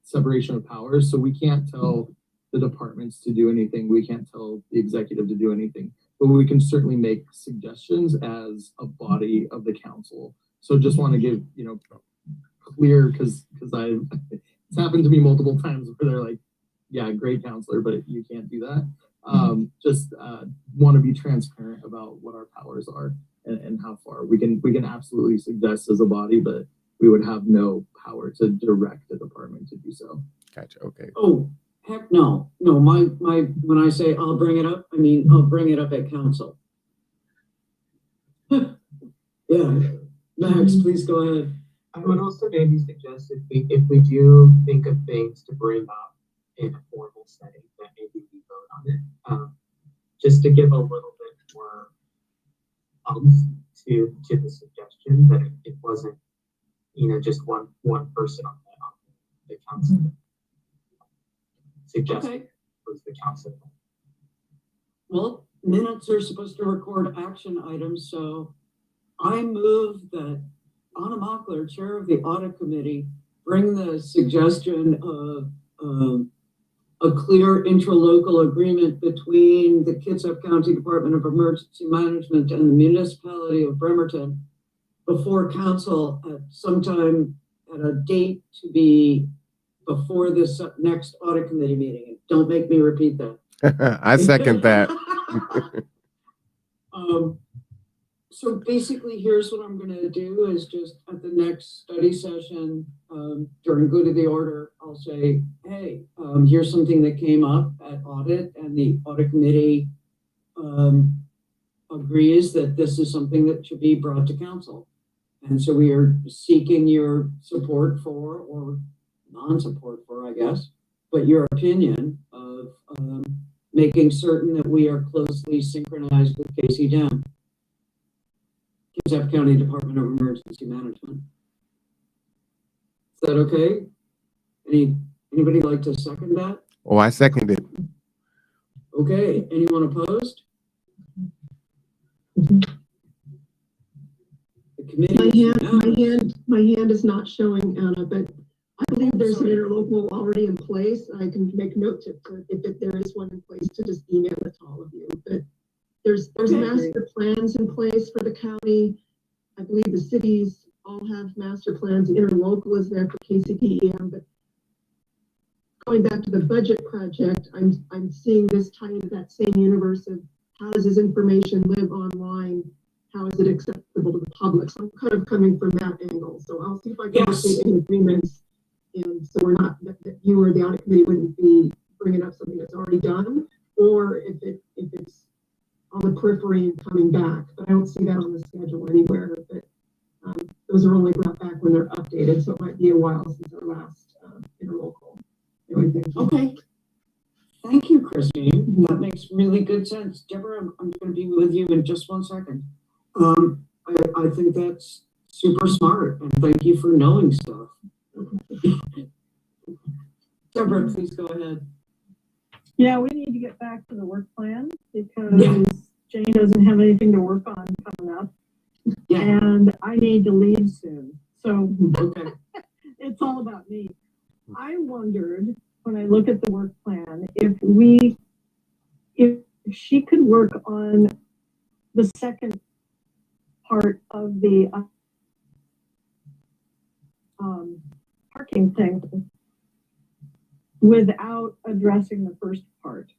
separation of powers, so we can't tell the departments to do anything. We can't tell the executive to do anything, but we can certainly make suggestions as a body of the council. So just want to give, you know, clear, because it's happened to me multiple times where they're like, yeah, great counselor, but you can't do that. Just want to be transparent about what our powers are and how far we can absolutely suggest as a body, but we would have no power to direct the department to do so. Gotcha. Okay. Oh, heck no. No, my when I say I'll bring it up, I mean I'll bring it up at council. Yeah. Max, please go ahead. I would also maybe suggest if we do think of things to bring up in a formal setting, that maybe we vote on it, just to give a little bit more to the suggestion, that it wasn't, you know, just one person on the council suggested. Okay. Was the council. Well, minutes are supposed to record action items, so I move that Anna Mockler, chair of the Audit Committee, bring the suggestion of a clear intralocal agreement between the Kitsap County Department of Emergency Management and the municipality of Bremerton before council at sometime at a date to be before this next audit committee meeting. Don't make me repeat that. I second that. So basically, here's what I'm gonna do is just at the next study session, during good of the order, I'll say, hey, here's something that came up at audit, and the audit committee agrees that this is something that should be brought to council. And so we are seeking your support for, or non-support for, I guess, but your opinion of making certain that we are closely synchronized with KCDEM. Kitsap County Department of Emergency Management. Is that okay? Anybody like to second that? Oh, I second it. Okay, anyone opposed? The committee. My hand is not showing, Anna, but I believe there's an interlocal already in place. I can make note to, if there is one in place, to just email it to all of you. But there's master plans in place for the county. I believe the cities all have master plans. Interlocal is there for KCDEM. But going back to the budget project, I'm seeing this tie into that same universe of how does this information live online? How is it acceptable to the public? So I'm kind of coming from that angle. So I'll see if I can make any agreements. And so we're not, that you or the audit committee wouldn't be bringing up something that's already done, or if it's on the periphery and coming back. But I don't see that on the schedule anywhere. But those are only brought back when they're updated, so it might be a while since our last interlocal. Anyway, thank you. Okay. Thank you, Christine. That makes really good sense. Deborah, I'm going to be with you in just 1 second. I think that's super smart, and thank you for knowing stuff. Deborah, please go ahead. Yeah, we need to get back to the work plan because Jane doesn't have anything to work on coming up. Yeah. And I need to leave soon. So Okay. it's all about me. I wondered when I look at the work plan, if she could work on the second part of the parking thing without addressing the first part.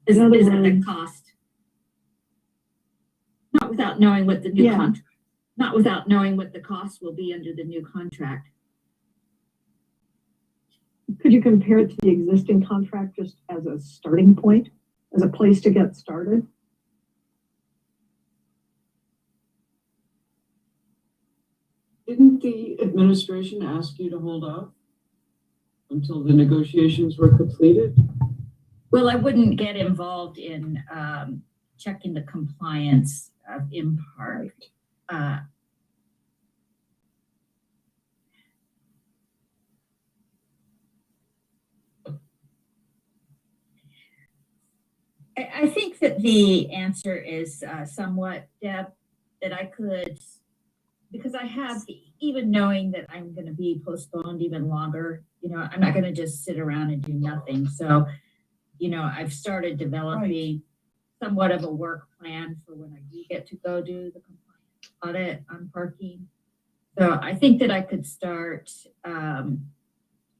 Is In other that the words- cost? Not without knowing what the new contract, not without knowing what the cost will be under the new contract. Could you compare it to the existing contract just as a starting point, as a place to get started? Didn't the administration ask you to hold off until the negotiations were completed? Well, I wouldn't get involved in checking the compliance of IMPART. I think that the answer is somewhat, Deb, that I could, because I have, even knowing that I'm going to be postponed even longer, you know, I'm not going to just sit around and do nothing. So, you know, I've started developing somewhat of a work plan for when I do get to go do the compliance audit on parking. So I think that I could start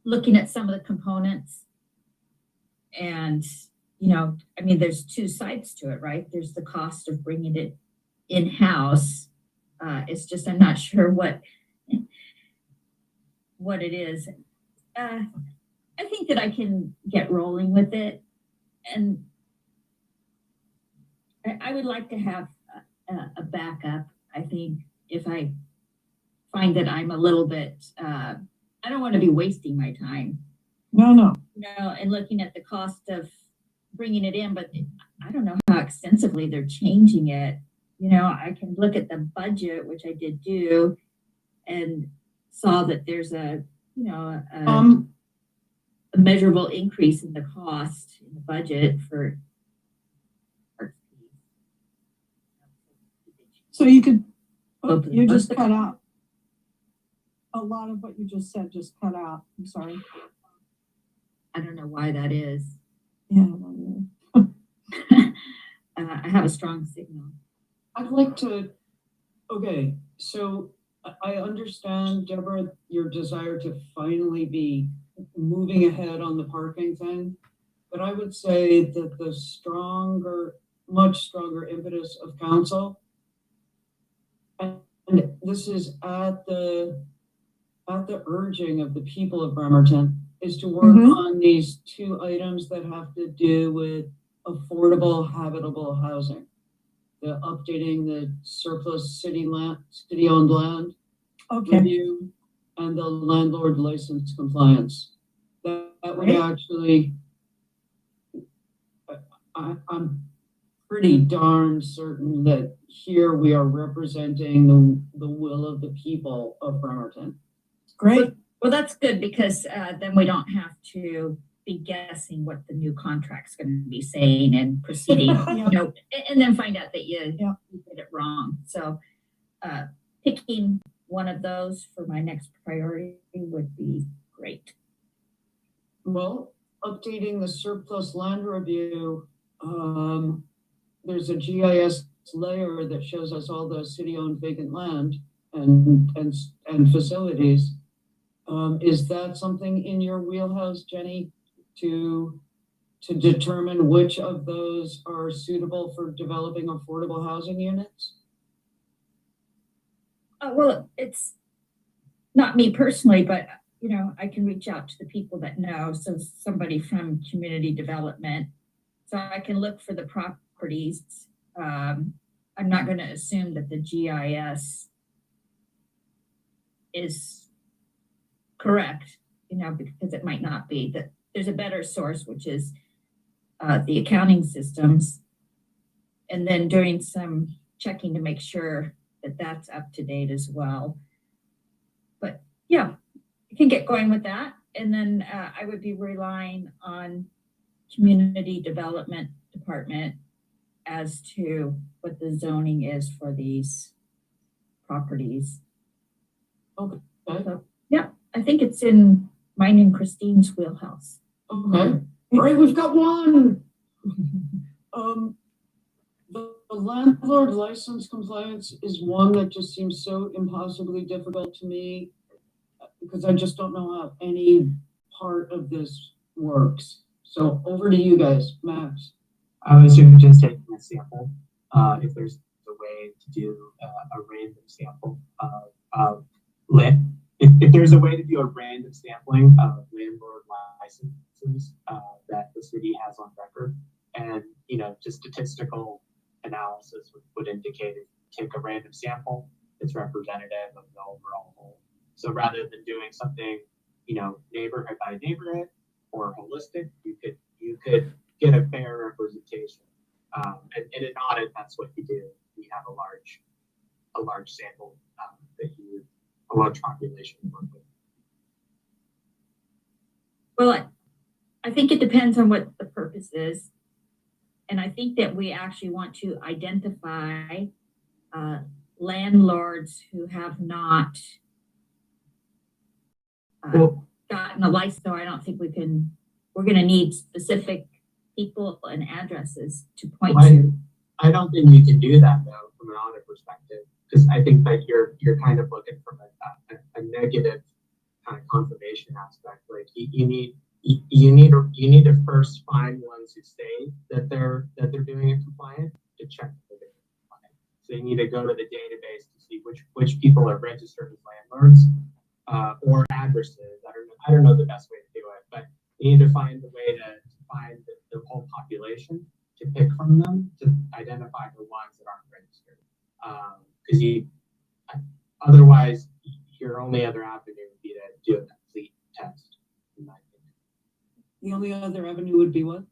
looking at some of the components. And, you know, I mean, there's two sides to it, right? There's the cost of bringing it in-house. It's just, I'm not sure what it is. I think that I can get rolling with it. And I would like to have a backup. I think if I find that I'm a little bit, I don't want to be wasting my time. No. And looking at the cost of bringing it in, but I don't know how extensively they're changing it. You know, I can look at the budget, which I did do, and saw that there's a measurable increase in the cost in the budget for. So you could, you just cut out. A lot of what you just said just cut out. I'm sorry. I don't know why that is. Yeah. I have a strong signal. I'd like to, okay, so I understand, Deborah, your desire to finally be moving ahead on the parking thing, but I would say that the much stronger impetus of council, and this is at the urging of the people of Bremerton, is to work on these two items that have to do with affordable, habitable housing. The updating the surplus city-owned land Okay. review, and the landlord license compliance. That would Right. actually, I'm pretty darn certain that here we are representing the will of the people of Bremerton. Great. Well, that's good because then we don't have to be guessing what the new contract's going to be saying and proceeding, you know, and then find out that you did it wrong. So picking one of those for my next priority would be great. Well, updating the surplus land review, there's a GIS layer that shows us all the city-owned vacant land and facilities. Is that something in your wheelhouse, Jenny, to determine which of those are suitable for developing affordable housing units? Well, it's not me personally, but you know, I can reach out to the people that know. So somebody from community development, so I can look for the properties. I'm not going to assume that the GIS is correct, you know, because it might not be. That there's a better source, which is the accounting systems, and then doing some checking to make sure that that's up to date as well. But yeah, you can get going with that. And then I would be relying on community development department as to what the zoning is for these properties. Okay. So, yeah, I think it's in mine and Christine's wheelhouse. Okay. All right, we've got one. The landlord license compliance is one that just seems so impossibly difficult to me because I just don't know how any part of this works. So over to you guys, Max. I was just taking a sample. If there's a way to do a random sample of land, if there's a way to do a random sampling of landlord licenses that the city has on record, and you know, just statistical analysis would indicate if you take a random sample, it's representative of the overall whole. So rather than doing something, you know, neighborhood by neighborhood or holistic, you could get a fair representation. And in an audit, that's what you do. You have a large sample a large population to work with. Well, I think it depends on what the purpose is. And I think that we actually want to identify landlords who have not gotten a license. So I don't think we're going to need specific people and addresses to point to. I don't think you can do that though, from an audit perspective, because I think that you're kind of looking from a negative kind of confirmation aspect. Like you need to first find ones who say that they're doing it compliant to check that they're compliant. So you need to go to the database to see which people are registered as landlords or addresses. I don't know the best way to do it, but you need to find the way to find the whole population to pick from them to identify the ones that aren't registered. Because otherwise your only other avenue would be to do a complete test, in my opinion. The only other avenue would be what?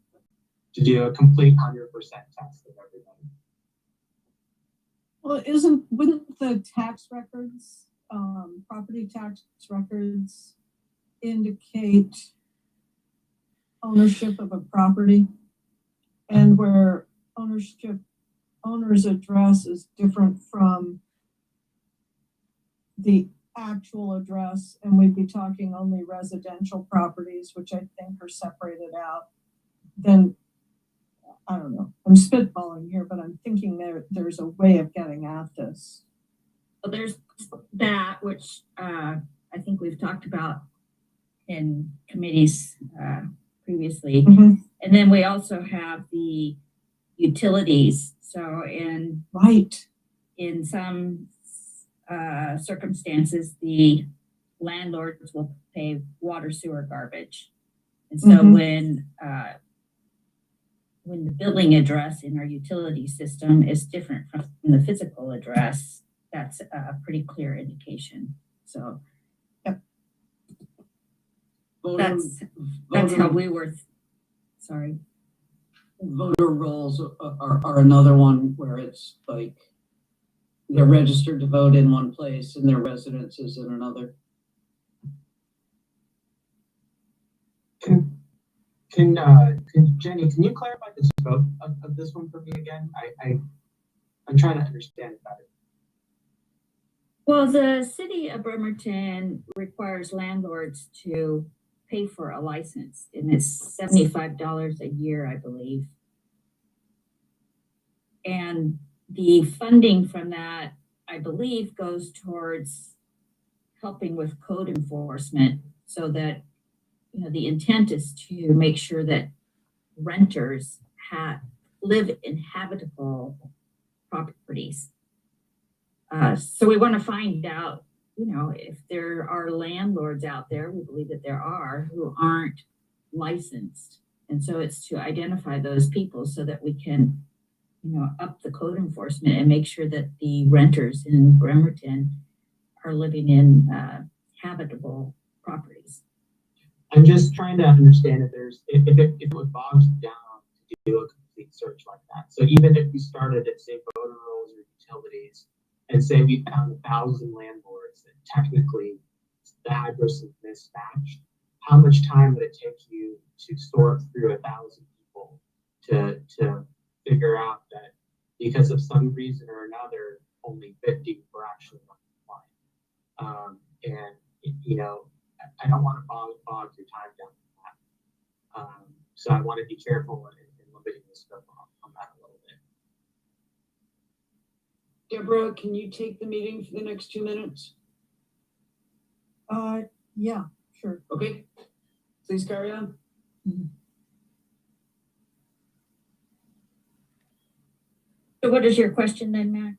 To do a complete 100% test of everybody. Well, wouldn't the tax records, property tax records indicate ownership of a property? And where owner's address is different from the actual address, and we'd be talking only residential properties, which I think are separated out, then I don't know. I'm spitballing here, but I'm thinking there's a way of getting at this. Well, there's that, which I think we've talked about in committees previously. Mhm. And then we also have the utilities. So Right. in some circumstances, the landlords will pay water, sewer, garbage. And so Mhm. when the billing address in our utility system is different from the physical address, that's a pretty clear indication. So that's how we were. Sorry. Voter rolls are another one where it's like they're registered to vote in one place and their residence is in another. Can Jenny, can you clarify the scope of this one for me again? I'm trying to understand it better. Well, the city of Bremerton requires landlords to pay for a license, and it's $75 a year, I believe. And the funding from that, I believe, goes towards helping with code enforcement, so that the intent is to make sure that renters live in habitable properties. So we want to find out, if there are landlords out there, we believe that there are, who aren't licensed. And so it's to identify those people so that we can, up the code enforcement and make sure that the renters in Bremerton are living in habitable properties. I'm just trying to understand if it would bog you down to do a complete search like that. So even if we started at, say, voter rolls or utilities, and say we found 1,000 landlords that technically the address is mismatched, how much time would it take you to sort through 1,000 people to figure out that because of some reason or another, only 50 were actually not compliant? I don't want to bog your time down with that. So I want to be careful in limiting the scope on that a little bit. Deborah, can you take the meeting for the next 2 minutes? Yeah, sure. Okay, please carry on. So what is your question then, Max?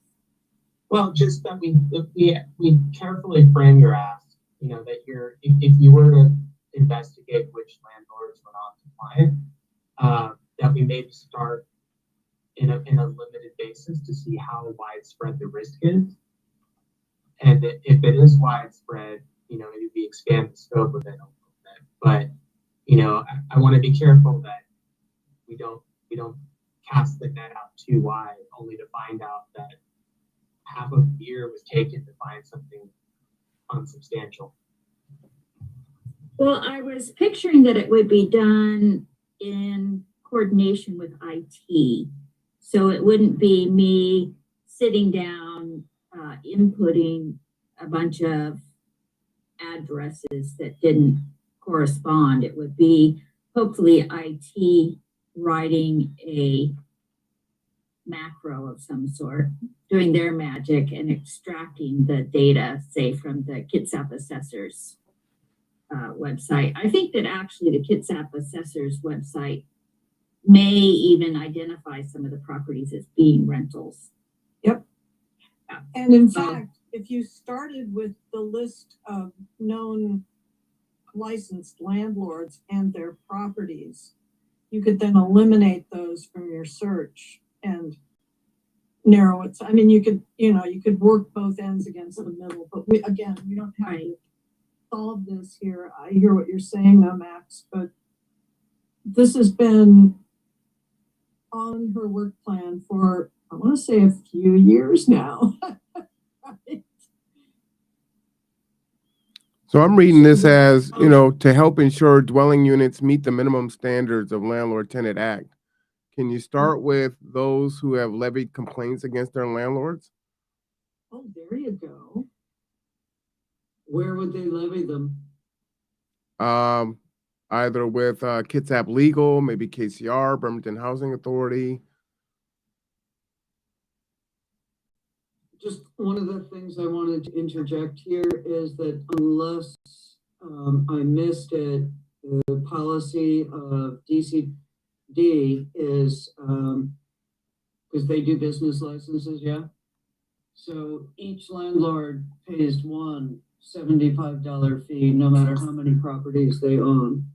Well, just that we carefully frame your ask, that if you were to investigate which landlords were not compliant, that we maybe start in a limited basis to see how widespread the risk is. And if it is widespread, maybe we expand the scope of it a little bit. But, I want to be careful that we don't cast the net out too wide, only to find out that half of the year was taken to find something unsubstantial. Well, I was picturing that it would be done in coordination with IT. So it wouldn't be me sitting down, inputting a bunch of addresses that didn't correspond. It would be hopefully IT writing a macro of some sort, doing their magic and extracting the data, say, from the Kitsap Assessor's website. I think that actually the Kitsap Assessor's website may even identify some of the properties as being rentals. Yep. And in fact, if you started with the list of known licensed landlords and their properties, you could then eliminate those from your search and narrow it. I mean, you could work both ends against the middle, but we don't have to solve this here. I hear what you're saying now, Max, but this has been on her work plan for, I want to say, a few years now. Right? So I'm reading this as, to help ensure dwelling units meet the minimum standards of Landlord-Tenant Act. Can you start with those who have levied complaints against their landlords? Oh, there you go. Where would they levy them? Either with Kitsap Legal, maybe KCR, Bremerton Housing Authority. Just one of the things I wanted to interject here is that unless I missed it, the policy of DCD is because they do business licenses, yeah? So each landlord pays one $75 fee, no matter how many properties they own.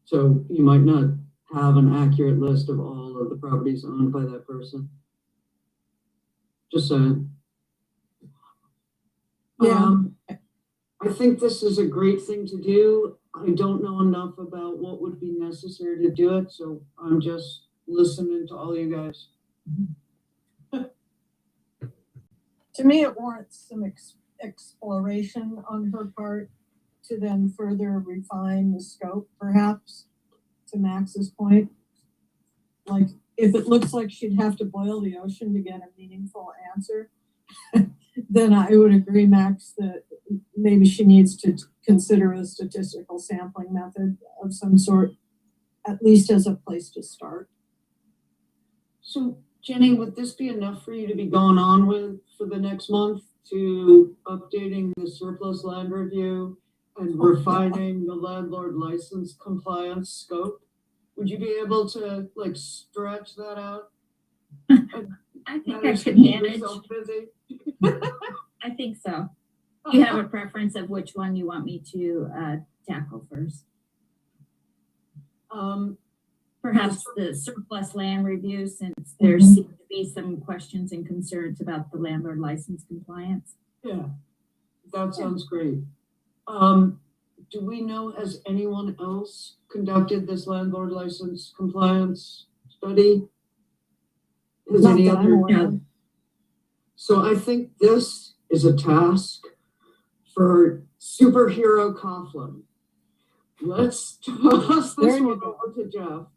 So you might not have an accurate list of all of the properties owned by that person. Just saying. Yeah. I think this is a great thing to do. I don't know enough about what would be necessary to do it, so I'm just listening to all you guys. To me, it warrants some exploration on her part to then further refine the scope, perhaps, to Max's point. Like, if it looks like she'd have to boil the ocean to get a meaningful answer, then I would agree, Max, that maybe she needs to consider a statistical sampling method of some sort, at least as a place to start. So, Jenny, would this be enough for you to be going on with for the next month to updating the surplus land review and refining the landlord license compliance scope? Would you be able to like stretch that out? I think I could manage. I think so. You have a preference of which one you want me to tackle first? Perhaps the surplus land review, since there seem to be some questions and concerns about the landlord license compliance. Yeah, that sounds great. Do we know, has anyone else conducted this landlord license compliance study? Has Not any that I'm other? aware of. So I think this is a task for superhero Coughlin. Let's toss There this you one go. over to Jeff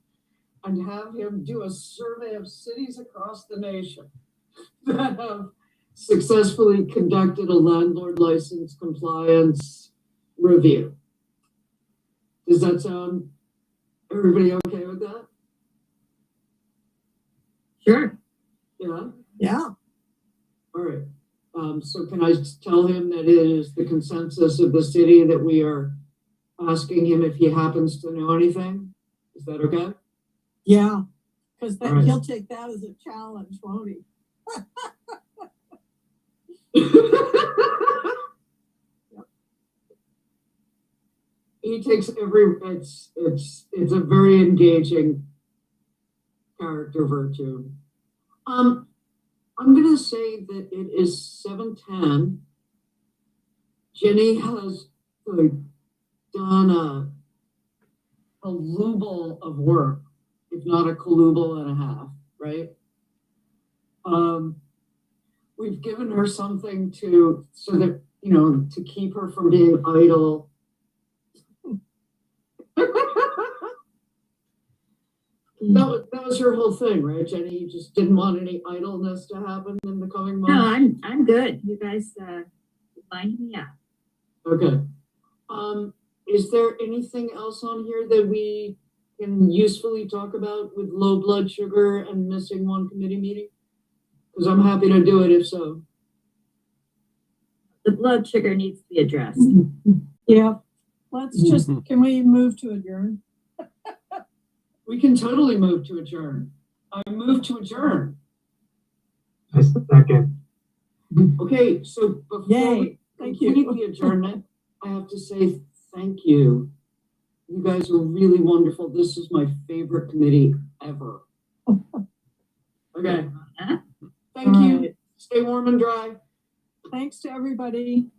and have him do a survey of cities across the nation that have successfully conducted a landlord license compliance review. Does that sound, everybody okay with that? Sure. Yeah? Yeah. All right. So can I tell him that it is the consensus of the city that we are asking him if he happens to know anything? Is that okay? Yeah. Because All right. he'll take that as a challenge, won't he? He takes it's a very engaging character virtue. I'm gonna say that it is 7:10. Jenny has like done a looble of work, if not a colluble and a half, right? We've given her something to, so that, you know, to keep her from being idle. That was your whole thing, right, Jenny? You just didn't want any idleness to happen in the coming months? No, I'm good. You guys line me up. Okay. Is there anything else on here that we can usefully talk about with low blood sugar and missing one committee meeting? Because I'm happy to do it if so. The blood sugar needs to be addressed. Yeah. Let's just, can we move to adjourn? We can totally move to adjourn. I move to adjourn. I second. Okay, so before Yay. we Thank complete you. the adjournment, I have to say thank you. You guys are really wonderful. This is my favorite committee ever. Okay. Thank you. Right. Stay warm and dry. Thanks to everybody.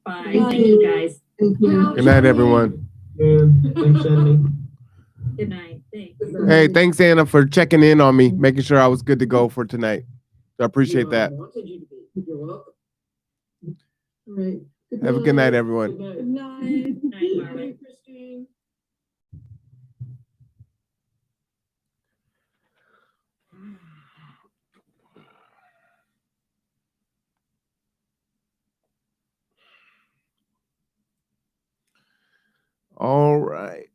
Bye. Good Thank you, guys. Thank you. Good night, everyone. Thanks, Jenny. Good night. Thanks. Hey, thanks, Anna, for checking in on me, making sure I was good to go for tonight. I appreciate that. I wanted you to be. You're welcome. All right. Have a good night, everyone. Good night. Good night. Night, Good Marwan. night, Christine. right.